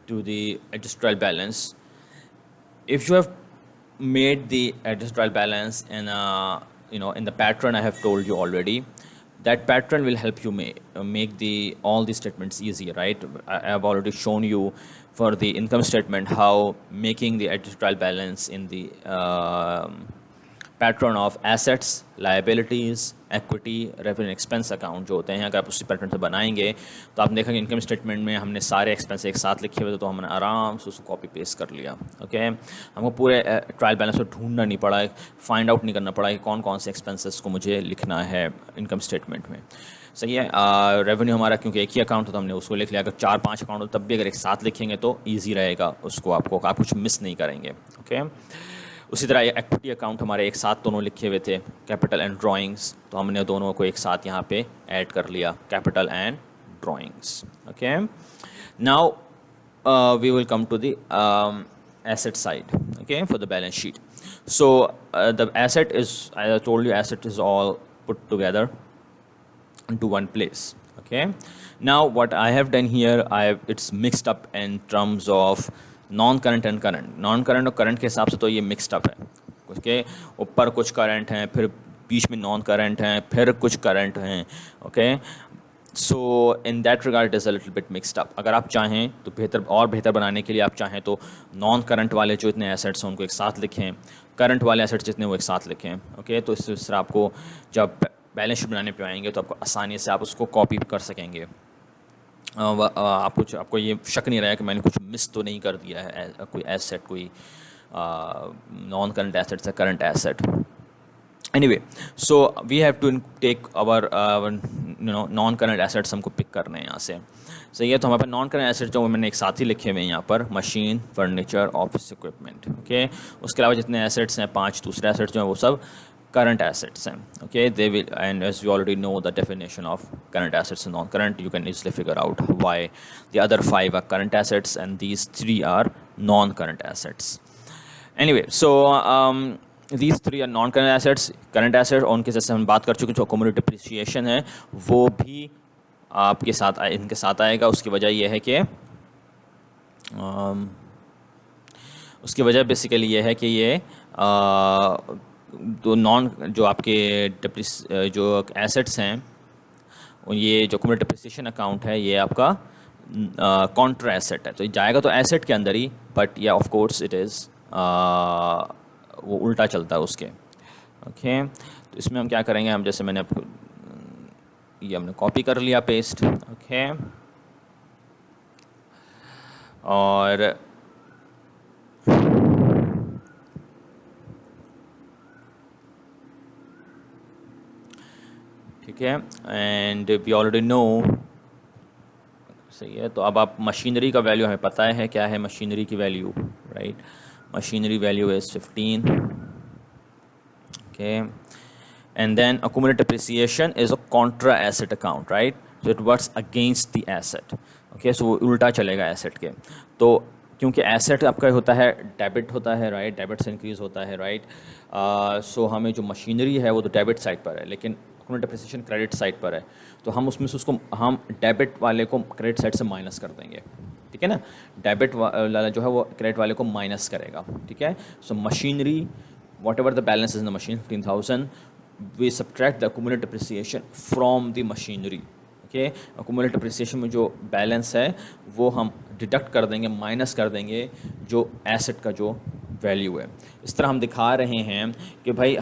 to the adjusted trial balance, if you have made the adjusted trial balance in in the pattern I have told you already, that pattern will help you make all the statements easier, right? I have already shown you for the income statement how making the adjusted trial balance in the pattern of assets, liabilities, equity, revenue expense account जो होते हैं, अगर आप उसी pattern से बनाएंगे तो आप देखेंगे इनकम स्टेटमेंट में हमने सारे एक्सपेंस एक साथ लिखे हुए थे, तो हमने आराम से उसको कॉपी पेस्ट कर लिया. ओके, हमको पूरे ट्रायल बैलेंस को ढूंढना नहीं पड़ा, फाइंड आउट नहीं करना पड़ा कि कौन कौन से एक्सपेंसेस को मुझे लिखना है इनकम स्टेटमेंट में. सही है. रेवेन्यू हमारा क्योंकि एक ही अकाउंट था तो हमने उसको लिख लिया. अगर 4-5 अकाउंट हो तब भी अगर एक साथ लिखेंगे तो ईजी रहेगा, उसको आप कुछ मिस नहीं करेंगे. ओके, उसी तरह एक्विटी अकाउंट हमारे एक साथ दोनों लिखे हुए थे, कैपिटल एंड ड्राइंग्स, तो हमने दोनों को एक साथ यहाँ पे ऐड कर लिया, capital and drawings. Okay, now we will come to the asset side, okay, for the balance sheet. So the asset is, as I told you, asset is all put together into one place. Okay, now what I have done here, it's mixed up in terms of non current and current. Non current और current के हिसाब से तो ये mixed up है. उसके ऊपर कुछ करंट हैं, फिर बीच में नॉन करंट हैं, फिर कुछ करंट हैं, okay. So in that regard it is a little bit mixed up. अगर आप चाहें तो बेहतर बनाने के लिए आप चाहें तो नॉन करंट वाले जो इतने एसेट्स हैं उनको एक साथ लिखें, करंट वाले एसेट्स जितने वो एक साथ लिखें, ओके। तो इस तरह आपको जब बैलेंस शीट बनाने पे आएंगे तो आपको आसानी से आप उसको कॉपी कर सकेंगे। आपको ये शक नहीं रहा कि मैंने कुछ मिस तो नहीं कर दिया है, कोई एसेट, कोई नॉन करंट एसेट से current asset. Anyway, so we have to take our non current assets हमको पिक करने हैं यहाँ से। सही है, तो हमारे पास नॉन करंट एसेट जो मैंने एक साथ ही लिखे हुए हैं यहाँ पर, machine, furniture, office equipment, okay. उसके अलावा जितने एसेट्स हैं 5 दूसरे एसेट्स जो हैं वो सब current assets हैं, okay। They will, and as we already know the definition of current assets and non-current, you can easily figure out why the other 5 are current assets and these 3 are non-current assets। Anyway, so these 3 are non-current assets। current assets उनके जैसे हम बात कर चुके हैं, जो accumulated depreciation है वो भी आपके साथ इनके साथ आएगा। उसकी वजह यह है कि उसकी वजह बेसिकली ये है कि ये जो आपके जो एसेट्स हैं, ये जो कम्युनिटी डिप्रिसिएशन अकाउंट है ये आपका कॉन्ट्रा एसेट है, तो ये जाएगा तो एसेट के अंदर ही, बट या ऑफ कोर्स इट इज़ वो उल्टा चलता है उसके, ओके। तो इसमें हम क्या करेंगे, हम जैसे मैंने आपको ये हमने कॉपी कर लिया, पेस्ट, ओके। और ठीक है, एंड वी ऑलरेडी नो, सही है। तो अब आप मशीनरी का वैल्यू हमें पता है क्या है मशीनरी की value, right. Machinery value is 15, okay. And then accumulated depreciation is a contra asset account, right, so it works against the asset, okay। so वो उल्टा चलेगा एसेट के। तो क्योंकि एसेट आपका होता है डेबिट होता है, राइट, डेबिट से इंक्रीज़ होता है, राइट। सो हमें जो मशीनरी है वो तो डेबिट साइड पर है, लेकिन accumulated depreciation क्रेडिट साइड पर है, तो हम उसमें से उसको हम डेबिट वाले को क्रेडिट साइड से माइनस कर देंगे, ठीक है ना। डेबिट वाला जो है वो क्रेडिट वाले को माइनस करेगा, ठीक है। So machinery, whatever the balance is in the machine 15,000, we subtract the accumulated depreciation from the machinery, okay। accumulated depreciation में जो बैलेंस है वो हम डिडक्ट कर देंगे, माइनस कर देंगे जो एसेट का जो वैल्यू है। इस तरह हम दिखा रहे हैं कि भाई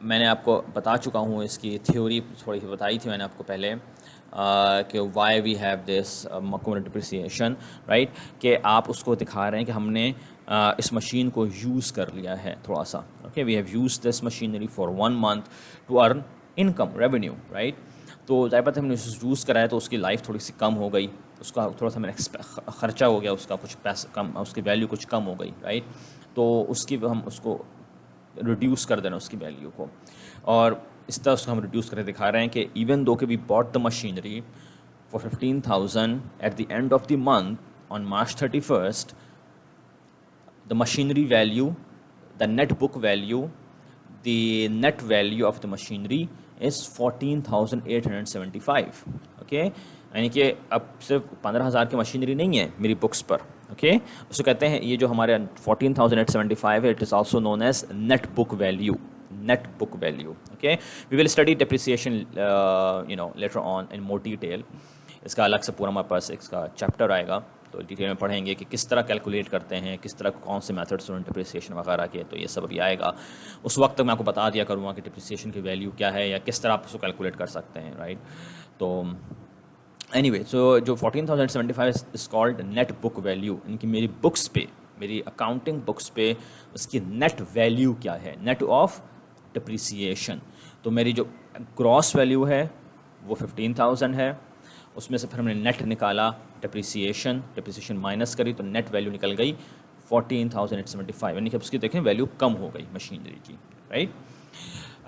मैंने आपको बता चुका हूँ, इसकी थ्योरी थोड़ी सी बताई थी मैंने आपको पहले कि why we have this accumulated depreciation, right, कि आप उसको दिखा रहे हैं कि हमने इस मशीन को यूज़ कर लिया है थोड़ा सा, okay. We have use this machinery for 1 month to earn income revenue, right. तो ज़ाहिर बात है हमने यूज़ कराया तो उसकी लाइफ थोड़ी सी कम हो गई, उसका थोड़ा सा मैंने ख़र्चा हो गया, उसका कुछ पैसा कम, उसकी वैल्यू कुछ कम हो गई, राइट। तो उसकी हम उसको रिड्यूस कर देना उसकी वैल्यू को, और इस तरह उसको हम रिड्यूस करके दिखा रहे हैं कि इवन दो के we bought the machinery for 15,000 at the end of the month on March 31st, the machinery value, the net book value, the net value of the machinery is 14,875, okay। यानी कि अब सिर्फ 15,000 की machinery नहीं है मेरी books पर, okay. उसको कहते हैं ये जो हमारे 14,875 है, it is also known as net book value, net book value, okay. We will study depreciation later on in more detail, इसका अलग से पूरा हमारे पास इसका चैप्टर आएगा, तो डिटेल में पढ़ेंगे कि किस तरह कैलकुलेट करते हैं, किस तरह कौन से मेथड्स हैं डिप्रिसिएशन वगैरह के, तो ये सब अभी आएगा। उस वक्त तक मैं आपको बता दिया करूँगा कि डिप्रिसिएशन की वैल्यू क्या है या किस तरह आप उसको कैलकुलेट कर सकते हैं, राइट। तो एनीवे, सो जो 14,075 is called net book value, इनकी मेरी बुक्स पे, मेरी अकाउंटिंग बुक्स पे उसकी नेट वैल्यू क्या है, नेट ऑफ डिप्रिसिएशन। तो मेरी जो ग्रॉस वैल्यू है वो 15,000 है, उसमें से फिर हमने नेट निकाला, डिप्रिसिएशन माइनस करी, तो नेट वैल्यू निकल गई 14,875, यानी कि उसकी देखें वैल्यू कम हो गई मशीनरी की, राइट।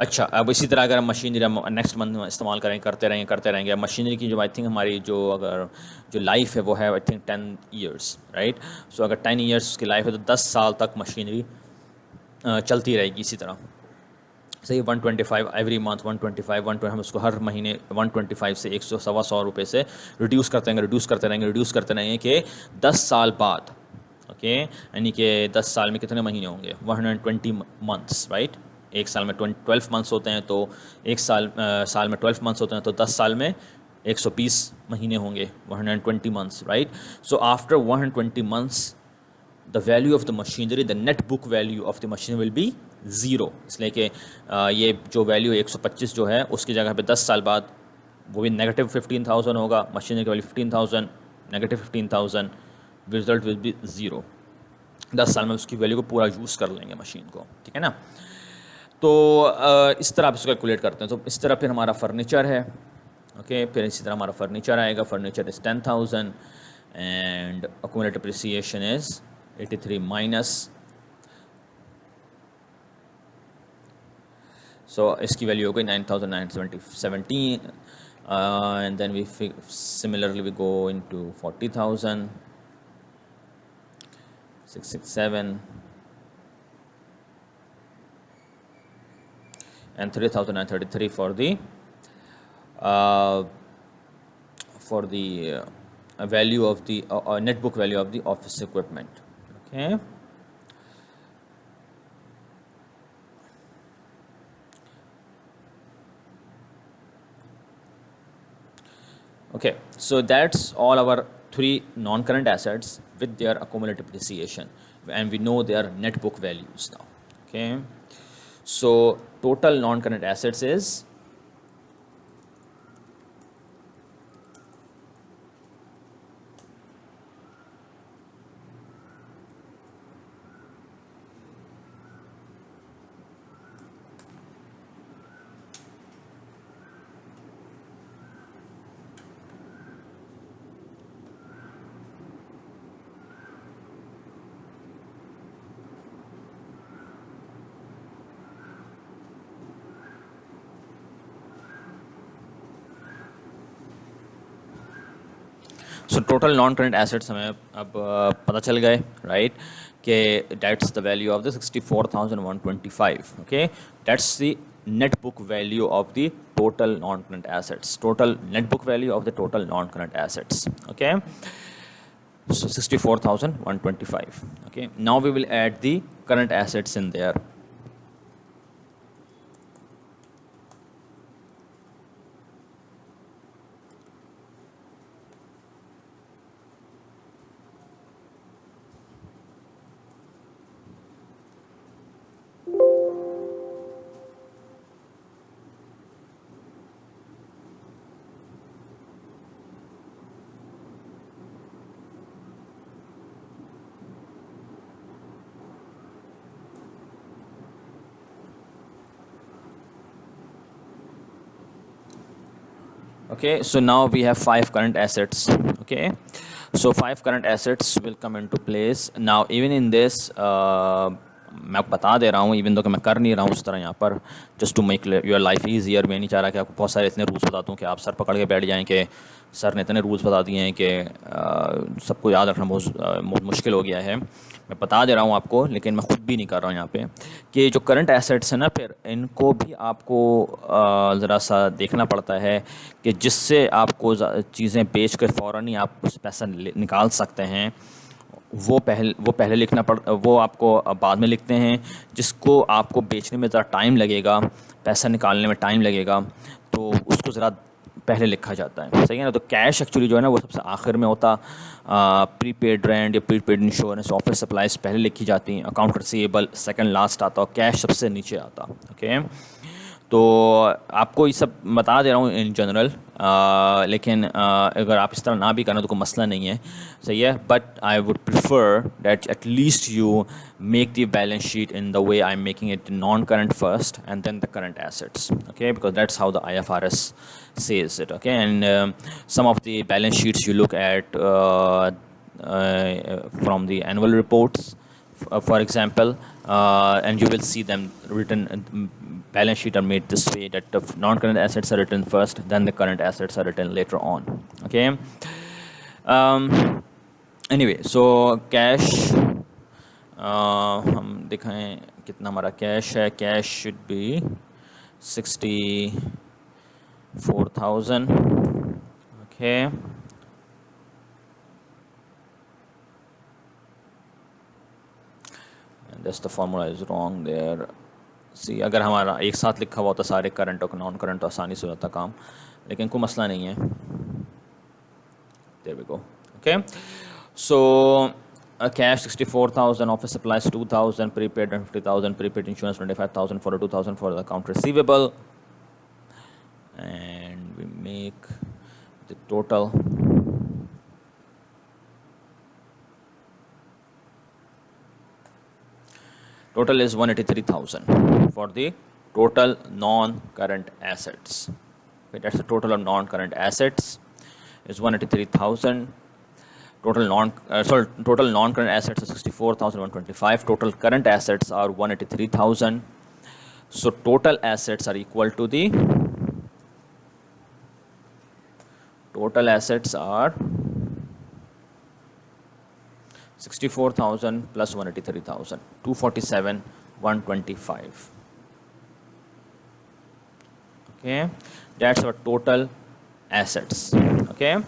अच्छा, अब इसी तरह अगर हम मशीनरी नेक्स्ट मंथ में इस्तेमाल करते रहेंगे मशीनरी की जो आई थिंक हमारी जो लाइफ है वो है आई थिंक 10 ईयर्स, राइट। सो अगर 10 ईयर्स उसकी लाइफ है तो 10 साल तक मशीनरी चलती रहेगी इसी तरह, सही। 125 एवरी मंथ, 125 हम उसको हर महीने 125 से 100-125 रुपये से रिड्यूस करते रहेंगे कि 10 साल बाद, ओके। यानी कि 10 साल में कितने महीने होंगे, 120 मंथ्स, राइट। एक साल में 12 मंथ्स होते हैं, तो एक साल में 12 मंथ्स होते हैं, तो 10 साल में 120 महीने होंगे, 120 months, right. So after 120 months the value of the machinery, the net book value of the machine will be zero. इसलिए कि ये जो वैल्यू 125 जो है उसकी जगह पे 10 साल बाद वो भी नेगेटिव 15,000 होगा, मशीनरी की value 15,000, negative 15,000, result will be zero. 10 साल में उसकी वैल्यू को पूरा यूज़ कर लेंगे मशीन को, ठीक है ना. तो इस तरह आप इसको कैलकुलेट करते हैं. तो इस तरह फिर हमारा फर्नीचर है, ओके. फिर इसी तरह हमारा फर्नीचर आएगा. Furniture is 10,000 and accumulated depreciation is 83 minus, so इसकी वैल्यू हो गई 9,917. And then we similarly we go into 40,000, 667 and 3,933 for the value of the net book value of the office equipment, okay. Okay, so that's all our 3 non-current assets with their accumulated depreciation, and we know their net book values now, okay. So total non-current assets is so total non current assets हमें अब पता चल गए, right, कि that's the value of the 64,125, okay. That's the net book value of the total non current assets, total net book value of the total non current assets, okay. So 64,125, okay. Now we will add the current assets in there. Okay, so now we have 5 current assets, okay. So 5 current assets will come into place. Now even in this मैं आपको बता दे रहा हूँ, even though कि मैं कर नहीं रहा हूँ उस तरह यहाँ पर, just to make your life easier. मैं नहीं चाह रहा कि आपको बहुत सारे इतने रूल्स बता दूँ कि आप सर पकड़ के बैठ जाएँ कि सर ने इतने रूल्स बता दिए हैं कि सबको याद रखना बहुत मुश्किल हो गया है. मैं बता दे रहा हूँ आपको, लेकिन मैं ख़ुद भी नहीं कर रहा हूँ यहाँ पे, कि जो करंट एसेट्स हैं ना, फिर इनको भी आपको ज़रा सा देखना पड़ता है कि जिससे आपको चीज़ें बेच कर फ़ौरन ही आप उस पैसा निकाल सकते हैं. वो पहले लिखना वो आपको बाद में लिखते हैं. जिसको आपको बेचने में ज़रा टाइम लगेगा, पैसा निकालने में टाइम लगेगा, तो उसको ज़रा पहले लिखा जाता है, सही है ना. तो कैश एक्चुअली जो है ना वो सबसे आखिर में होता. प्रीपेड रेंट या प्रीपेड इंश्योरेंस, ऑफिस सप्लाईज पहले लिखी जाती हैं. अकाउंट रिसीवेबल सेकंड लास्ट आता, और कैश सबसे नीचे आता, ओके. तो आपको ये सब बता दे रहा हूँ इन जनरल, लेकिन अगर आप इस तरह ना भी करना तो कोई मसला नहीं है, सही है. But I would prefer that at least you make the balance sheet in the way I am making it non current first and then the current assets, okay, because that's how the IFRS says it, okay. And some of the balance sheets you look at from the annual reports, for example, and you will see them written, balance sheet are made this way, that the non-current assets are written first, then the current assets are written later on, okay. Anyway, so cash, हम दिखाएं कितना हमारा cash है. Cash should be 64,000, okay. And that's the formula is wrong there. सी अगर हमारा एक साथ लिखा हुआ होता सारे करंट और नॉन करंट तो आसानी से हो जाता काम, लेकिन कोई मसला नहीं है. There we go. Okay. So cash 64,000, office supplies 2,000, prepaid 50,000, prepaid insurance 25,000, for 2,000 for the account receivable, and we make the total. Total is 183,000 for the total non-current assets. Okay, that's the total of non-current assets is 183,000. Total non-current assets is 64,125. Total current assets are 183,000. So total assets are equal to the total assets are 64,000 plus 183,000, 247,125. Okay, that's our total assets. Okay,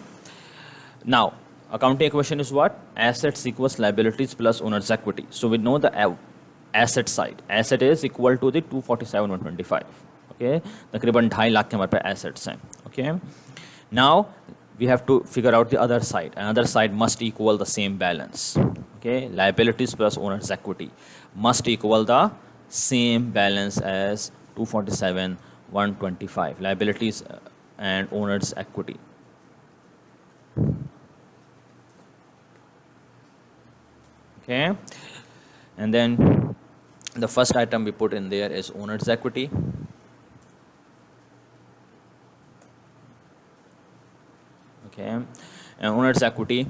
now accounting equation is what? Assets equals liabilities plus owner's equity. So we know the asset side. Asset is equal to the 247,125. Okay, तकरीबन 2.5 लाख के हमारे पास assets हैं. Okay, now we have to figure out the other side. Another side must equal the same balance. Okay, liabilities plus owner's equity must equal the same balance as 247,125. Liabilities and owner's equity. Okay, and then the first item we put in there is owner's equity. Okay, and owner's equity,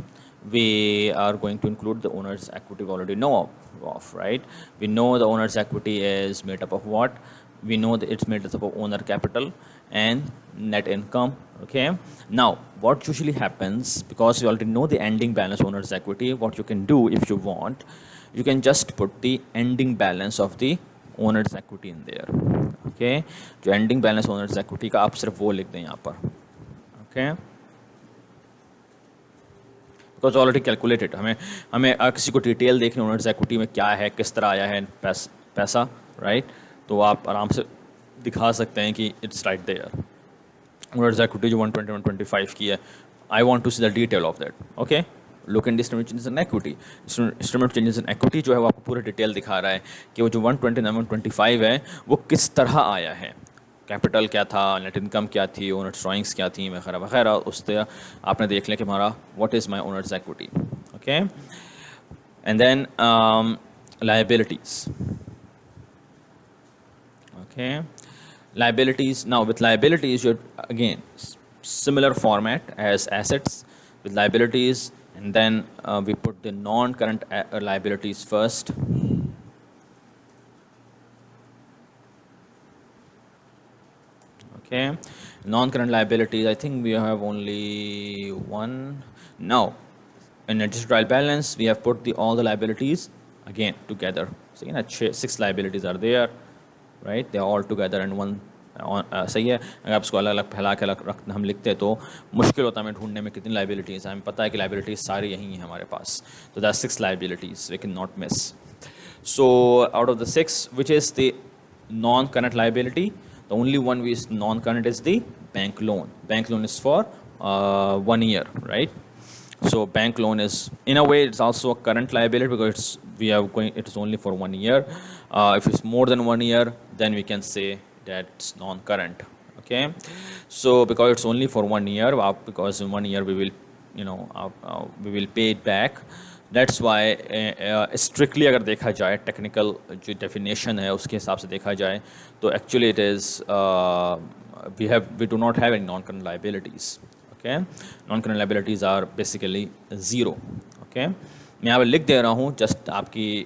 we are going to include the owner's equity we already know of, right? We know the owner's equity is made up of what? We know that it's made up of owner capital and net income. Okay, now what usually happens, because you already know the ending balance owner's equity, what you can do if you want, you can just put the ending balance of the owner's equity in there. Okay, जो ending balance owner's equity का आप सिर्फ वो लिख दें यहाँ पर. Okay, because already calculated. हमें किसी को डिटेल देखनी ओनर्स इक्विटी में क्या है, किस तरह आया है पैसा, राइट? तो आप आराम से दिखा सकते हैं कि it's right there. Owners equity जो 120 125 की है, I want to see the detail of that. Okay, look in instrument changes in equity. Instrument changes in equity जो है वो आपको पूरा डिटेल दिखा रहा है कि वो जो 120 125 है वो किस तरह आया है, कैपिटल क्या था, नेट इनकम क्या थी, ओनर्स ड्राइंग्स क्या थी, वगैरह वगैरह. उस तरह आपने देख लिया कि हमारा what is my owners equity. Okay, and then liabilities. Okay, liabilities. Now with liabilities, you're again similar format as assets with liabilities, and then we put the non-current liabilities first. Okay, non-current liabilities, I think we have only one. Now in adjusted trial balance, we have put all the liabilities again together. So you know, 6 liabilities are there, right? They are all together in one. सही है. अगर आप उसको अलग अलग फैला के अलग हम लिखते हैं तो मुश्किल होता है हमें ढूंढने में कितनी लाइबिलिटीज़ हैं. हमें पता है कि लाइबिलिटीज़ सारी यही हैं हमारे पास, तो that 6 liabilities we can not miss. So out of the 6, which is the non current liability, the only one which is non current is the bank loan. Bank loan is for 1 year, right? So bank loan is in a way it's also a current liability because it is only for 1 year. If it's more than 1 year, then we can say that's non-current. Okay, so because it's only for 1 year, because in 1 year we will, we will pay it back. That's why strictly अगर देखा जाए technical जो definition है उसके हिसाब से देखा जाए तो actually it is we do not have any non-current liabilities. Okay, non-current liabilities are basically zero. Okay, मैं यहाँ पर लिख दे रहा हूँ जस्ट आपकी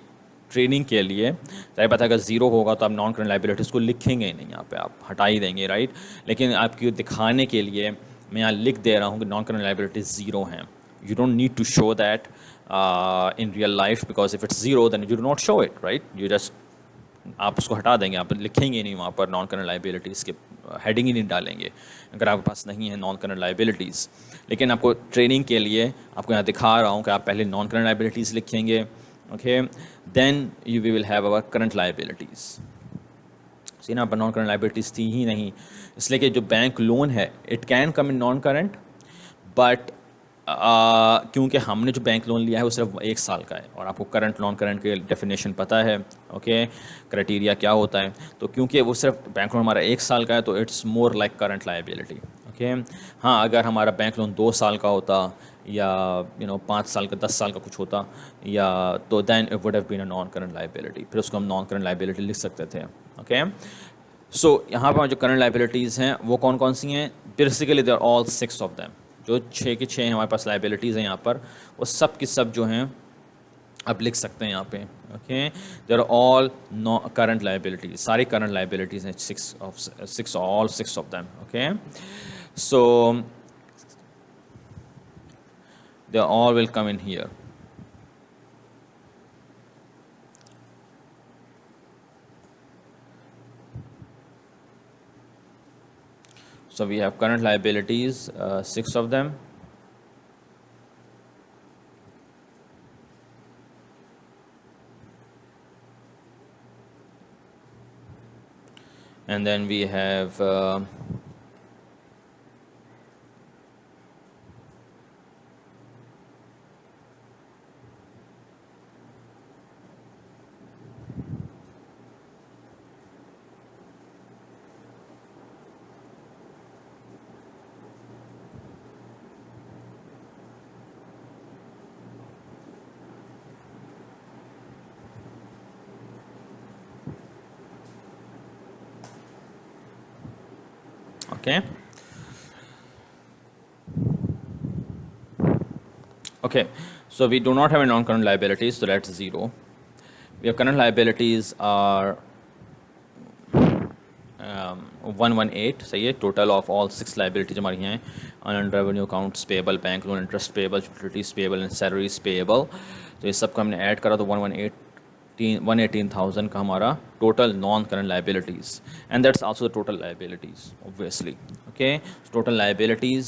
ट्रेनिंग के लिए. चाहे पता अगर ज़ीरो होगा तो आप नॉन करंट लाइबिलिटीज़ को लिखेंगे ही नहीं, यहाँ पे आप हटा ही देंगे, राइट? लेकिन आपकी दिखाने के लिए मैं यहाँ लिख दे रहा हूँ कि नॉन करंट लाइबिलिटीज़ ज़ीरो हैं. You don't need to show that in real life because if it's zero then you do not show it, right? You just आप उसको हटा देंगे, आप लिखेंगे नहीं वहाँ पर नॉन करंट लाइबिलिटीज़ के हेडिंग ही नहीं डालेंगे अगर आपके पास नहीं है नॉन करंट लाइबिलिटीज़. लेकिन आपको ट्रेनिंग के लिए आपको यहाँ दिखा रहा हूँ कि आप पहले नॉन करंट लाइबिलिटीज़ लिखेंगे. Okay, then we will have our current liabilities. सी ना, पर नॉन करंट लाइबिलिटीज़ थी ही नहीं, इसलिए कि जो बैंक लोन है it can come in non current, but क्योंकि हमने जो बैंक लोन लिया है वो सिर्फ 1 साल का है, और आपको करंट नॉन करंट के डेफिनेशन पता है, ओके, क्राइटेरिया क्या होता है, तो क्योंकि वो सिर्फ बैंक लोन हमारा 1 साल का है तो it's more like current liability, okay. हाँ, अगर हमारा बैंक लोन 2 साल का होता या 5 साल का, 10 साल का कुछ होता, या तो then it would have been a non current liability, फिर उसको हम नॉन करंट लाइबिलिटी लिख सकते थे, ओके। सो यहाँ पर जो करंट लाइबिलिटीज़ हैं वो कौन कौन सी हैं, basically they are all 6 of them, जो 6 की 6 हमारे पास लाइबिलिटीज़ हैं यहाँ पर, वो सब की सब जो हैं अब लिख सकते हैं यहाँ पे, okay. They are all no current liabilities, सारी करंट लाइबिलिटीज़ हैं, 6 all 6 of them, okay. So they all will come in here. So we have current liabilities, 6 of them. And then we have okay. Okay, so we do not have a non-current liabilities, so that's 0. We have current liabilities are 118, सही है, total of all 6 liabilities हमारी हैं, unearned revenue, accounts payable, bank loan, interest payable, utilities payable and salaries payable. तो ये सब को हमने add करा तो 118,000 का हमारा total non-current liabilities, and that's also the total liabilities obviously, okay. So total liabilities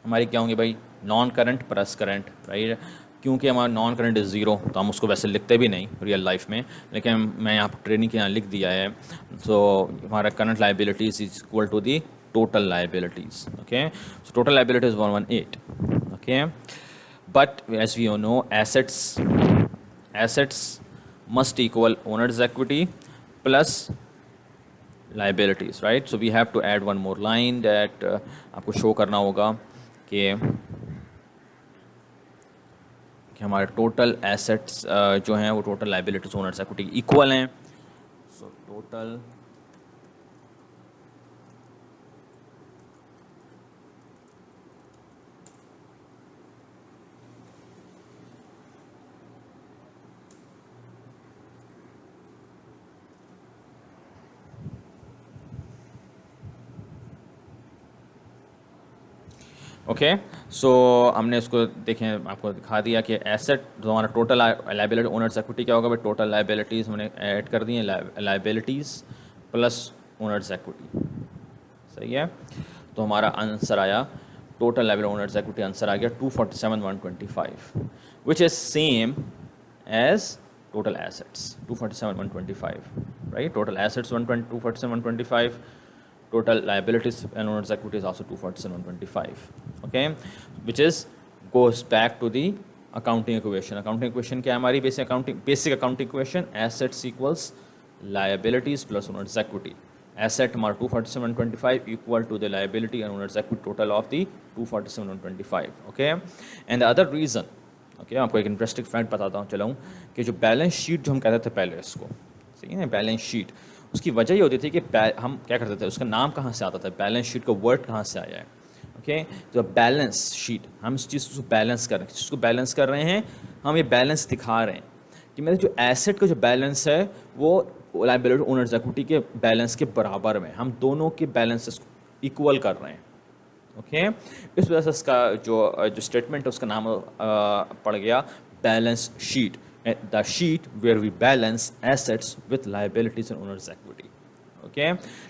हमारी क्या होंगे भाई, non current plus current, right. क्योंकि हमारा नॉन करंट इज़ ज़ीरो तो हम उसको वैसे लिखते भी नहीं रियल लाइफ में, लेकिन मैं यहाँ पर ट्रेनिंग के यहाँ लिख दिया है, तो हमारा current liabilities is equal to the total liabilities, okay. So total liabilities 118, okay. But as we know assets must equal owners equity plus liabilities, right? So we have to add one more line that आपको show करना होगा कि हमारे total assets जो हैं वो total liabilities owners equity equal हैं। So total okay. सो हमने इसको देखें, आपको दिखा दिया कि एसेट जो हमारा टोटल लाइबिलिटी ओनर्स इक्विटी क्या होगा भाई, टोटल लाइबिलिटीज़ हमने ऐड कर दी हैं, लाइबिलिटीज़ प्लस ओनर्स इक्विटी, सही है। तो हमारा आंसर आया, total liability owners equity answer आ गया 247,125, which is same as total assets 247,125, right. Total assets 247,125, total liabilities and owners equity is also 247,125, okay, which is goes back to the accounting equation. Accounting equation क्या है हमारी, basic accounting equation, assets equals liabilities plus owners equity. Asset हमारा 247,125 equal to the liability and owners equity total of the 247,125, okay. And the other reason, okay, आपको एक interesting fact बताता हूँ चलाऊँ, कि जो बैलेंस शीट जो हम कहते थे पहले इसको, सही है ना, बैलेंस शीट, उसकी वजह ये होती थी कि हम क्या करते थे, उसका नाम कहाँ से आता था, बैलेंस शीट का वर्ड कहाँ से आया है, ओके। तो बैलेंस शीट, हम इस चीज़ को बैलेंस कर रहे हैं, जिसको बैलेंस कर रहे हैं, हम ये बैलेंस दिखा रहे हैं कि मेरे जो एसेट का जो बैलेंस है वो लायबिलिटी ओनर्स इक्विटी के बैलेंस के बराबर में, हम दोनों के बैलेंसेस इक्वल कर रहे हैं, ओके। इस वजह से इसका जो स्टेटमेंट है उसका नाम पड़ गया balance sheet, the sheet where we balance assets with liabilities and owners equity, okay.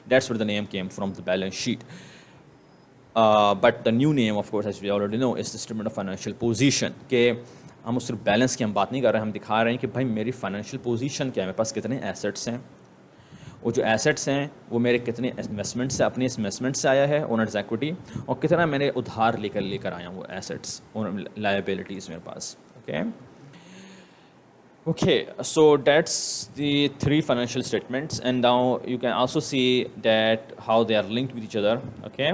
That's where the name came from, the balance sheet. But the new name, of course, as we already know, is the statement of financial position, के हम सिर्फ balance की हम बात नहीं कर रहे हैं, हम दिखा रहे हैं कि भाई मेरी फाइनेंशियल पोजीशन क्या है, मेरे पास कितने एसेट्स हैं, वो जो एसेट्स हैं वो मेरे कितने इन्वेस्टमेंट से, अपने इन्वेस्टमेंट से आया है ओनर्स इक्विटी, और कितना मैंने उधार लेकर आया हूँ वो एसेट्स और लायबिलिटीज़ मेरे पास. Okay, so that's the three financial statements, and now you can also see that how they are linked with each other. Okay,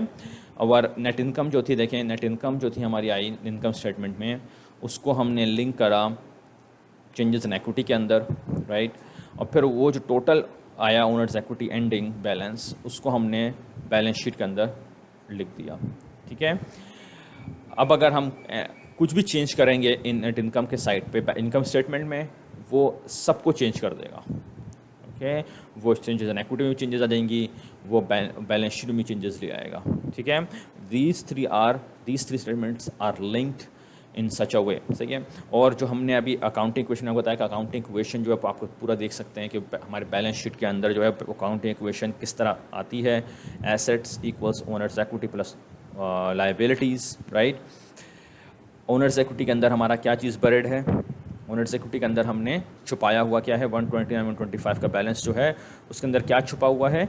our net income जो थी, देखें net income जो थी हमारी आई इनकम स्टेटमेंट में, उसको हमने लिंक करा चेंजेस इन इक्विटी के अंदर, राइट, और फिर वो जो टोटल आया ओनर्स इक्विटी एंडिंग बैलेंस, उसको हमने बैलेंस शीट के अंदर लिख दिया. ठीक है, अब अगर हम कुछ भी चेंज करेंगे इन नेट इनकम के साइड पे इनकम स्टेटमेंट में, वो सबको चेंज कर देगा. ओके, वो चेंजेस इन इक्विटी में चेंजेस आ जाएंगी, वो बैलेंस शीट में चेंजेस ले आएगा. ठीक है, these three statements are linked in such a way. सही है. और जो हमने अभी अकाउंटिंग इक्वेशन में बताया कि अकाउंटिंग इक्वेशन जो है आपको पूरा देख सकते हैं कि हमारे बैलेंस शीट के अंदर जो है अकाउंटिंग इक्वेशन किस तरह आती है. Assets equals owners equity plus liabilities, right. Owners equity के अंदर हमारा क्या चीज़ बरेड है, ओनर्स इक्विटी के अंदर हमने छुपाया हुआ क्या है, 129 125 का बैलेंस जो है उसके अंदर क्या छुपा हुआ है,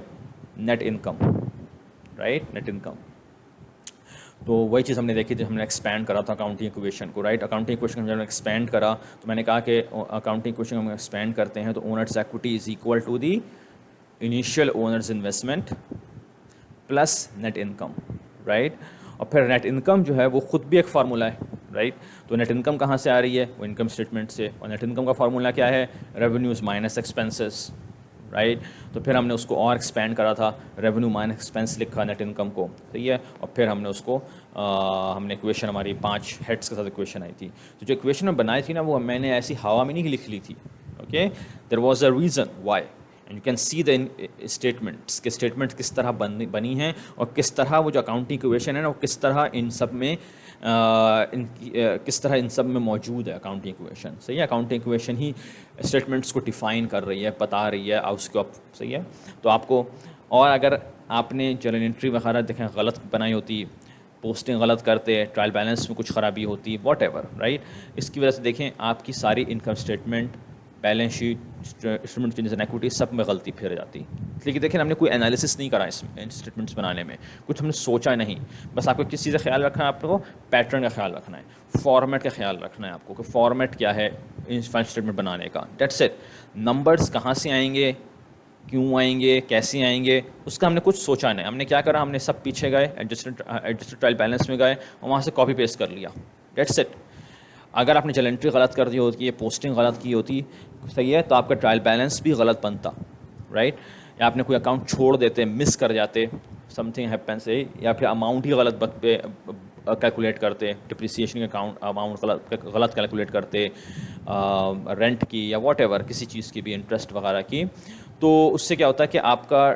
net income, right, net income. तो वही चीज़ हमने देखी थी, हमने एक्सपैंड करा था अकाउंटिंग इक्वेशन को, राइट. अकाउंटिंग इक्वेशन को जब हमने एक्सपैंड करा तो मैंने कहा कि अकाउंटिंग इक्वेशन हम एक्सपैंड करते हैं तो owners equity is equal to the initial owners investment plus net income, right. और फिर नेट इनकम जो है वो ख़ुद भी एक फार्मूला है, राइट. तो नेट इनकम कहाँ से आ रही है, वो इनकम स्टेटमेंट से, और नेट इनकम का फार्मूला क्या है, रेवेन्यूज़ माइनस एक्सपेंसेस, राइट. तो फिर हमने उसको और एक्सपैंड करा था, रेवेन्यू माइनस एक्सपेंस लिखा नेट इनकम को, सही है. और फिर हमने उसको हमने इक्वेशन हमारी 5 हेड्स के साथ इक्वेशन आई थी. तो जो इक्वेशन में बनाई थी ना वो मैंने ऐसी हवा में नहीं लिख ली थी. Okay, there was a reason why, and you can see the statements के स्टेटमेंट्स किस तरह बनी हैं और किस तरह वो जो अकाउंटिंग इक्वेशन है ना वो किस तरह इन सब में किस तरह इन सब में मौजूद है अकाउंटिंग इक्वेशन. सही है, अकाउंटिंग इक्वेशन ही स्टेटमेंट्स को डिफ़ाइन कर रही है, बता रही है उसको आप. सही है, तो आपको, और अगर आपने जर्नल एंट्री वगैरह देखें गलत बनाई होती, पोस्टिंग गलत करते, ट्रायल बैलेंस में कुछ ख़राबी होती, वॉट एवर, राइट, इसकी वजह से देखें आपकी सारी income statement, balance sheet, instrument changes in equity सब में गलती फिर जाती. लेकिन देखें हमने कोई एनालिसिस नहीं करा इसमें स्टेटमेंट्स बनाने में, कुछ हमने सोचा नहीं, बस आपको किस चीज़ का ख्याल रखना है, आपको पैटर्न का ख्याल रखना है, फॉर्मेट का ख्याल रखना है आपको कि फॉर्मेट क्या है इन फाइनल स्टेटमेंट बनाने का. That's it. नंबर्स कहाँ से आएंगे, क्यों आएंगे, कैसे आएंगे, उसका हमने कुछ सोचा नहीं. हमने क्या करा, हमने सब पीछे गए, एडजस्टेड ट्रायल बैलेंस में गए और वहाँ से कॉपी पेस्ट कर लिया. That's it. अगर आपने जर्नल एंट्री गलत कर दी होती है, पोस्टिंग गलत की होती, सही है, तो आपका ट्रायल बैलेंस भी गलत बनता, राइट. या आपने कोई अकाउंट छोड़ देते, मिस कर जाते, समथिंग हैपन से, या फिर अमाउंट ही गलत कैलकुलेट करते, डिप्रिसिएशन के अकाउंट अमाउंट गलत कैलकुलेट करते, रेंट की या वॉट एवर किसी चीज़ की भी, इंटरेस्ट वगैरह की, तो उससे क्या होता है कि आपका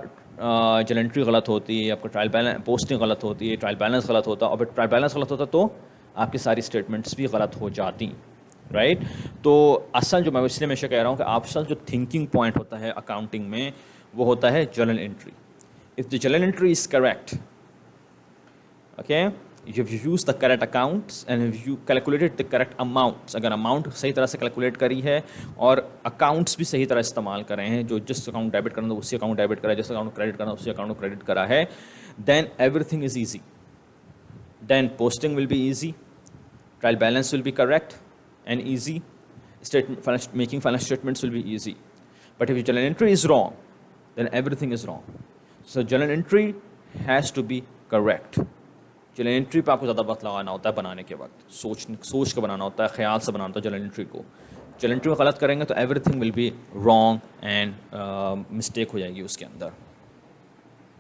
जर्नल एंट्री गलत होती है, आपका ट्रायल बैलेंस पोस्टिंग गलत होती है, ट्रायल बैलेंस गलत होता, और फिर ट्रायल बैलेंस गलत होता तो आपकी सारी स्टेटमेंट्स भी गलत हो जाती, राइट. तो असल जो मैं इसलिए हमेशा कह रहा हूँ कि असल जो थिंकिंग पॉइंट होता है अकाउंटिंग में वो होता है journal entry. If the journal entry is correct, okay, you have use the correct accounts and you calculated the correct amounts, अगर अमाउंट सही तरह से कैलकुलेट करी है और अकाउंट्स भी सही तरह इस्तेमाल कर रहे हैं, जो जिस अकाउंट डेबिट करना उसी अकाउंट डेबिट करा है, जिस अकाउंट क्रेडिट करना उसी अकाउंट क्रेडिट करा है, then everything is easy. Then posting will be easy, trial balance will be correct and easy, making financial statements will be easy. But if your journal entry is wrong, then everything is wrong. So journal entry has to be correct. journal entry पे आपको ज़्यादा वक्त लगाना होता है बनाने के वक्त, सोच के बनाना होता है, ख्याल से बनाना होता है journal entry को. journal entry में गलत करेंगे तो everything will be wrong and mistake हो जाएगी उसके अंदर.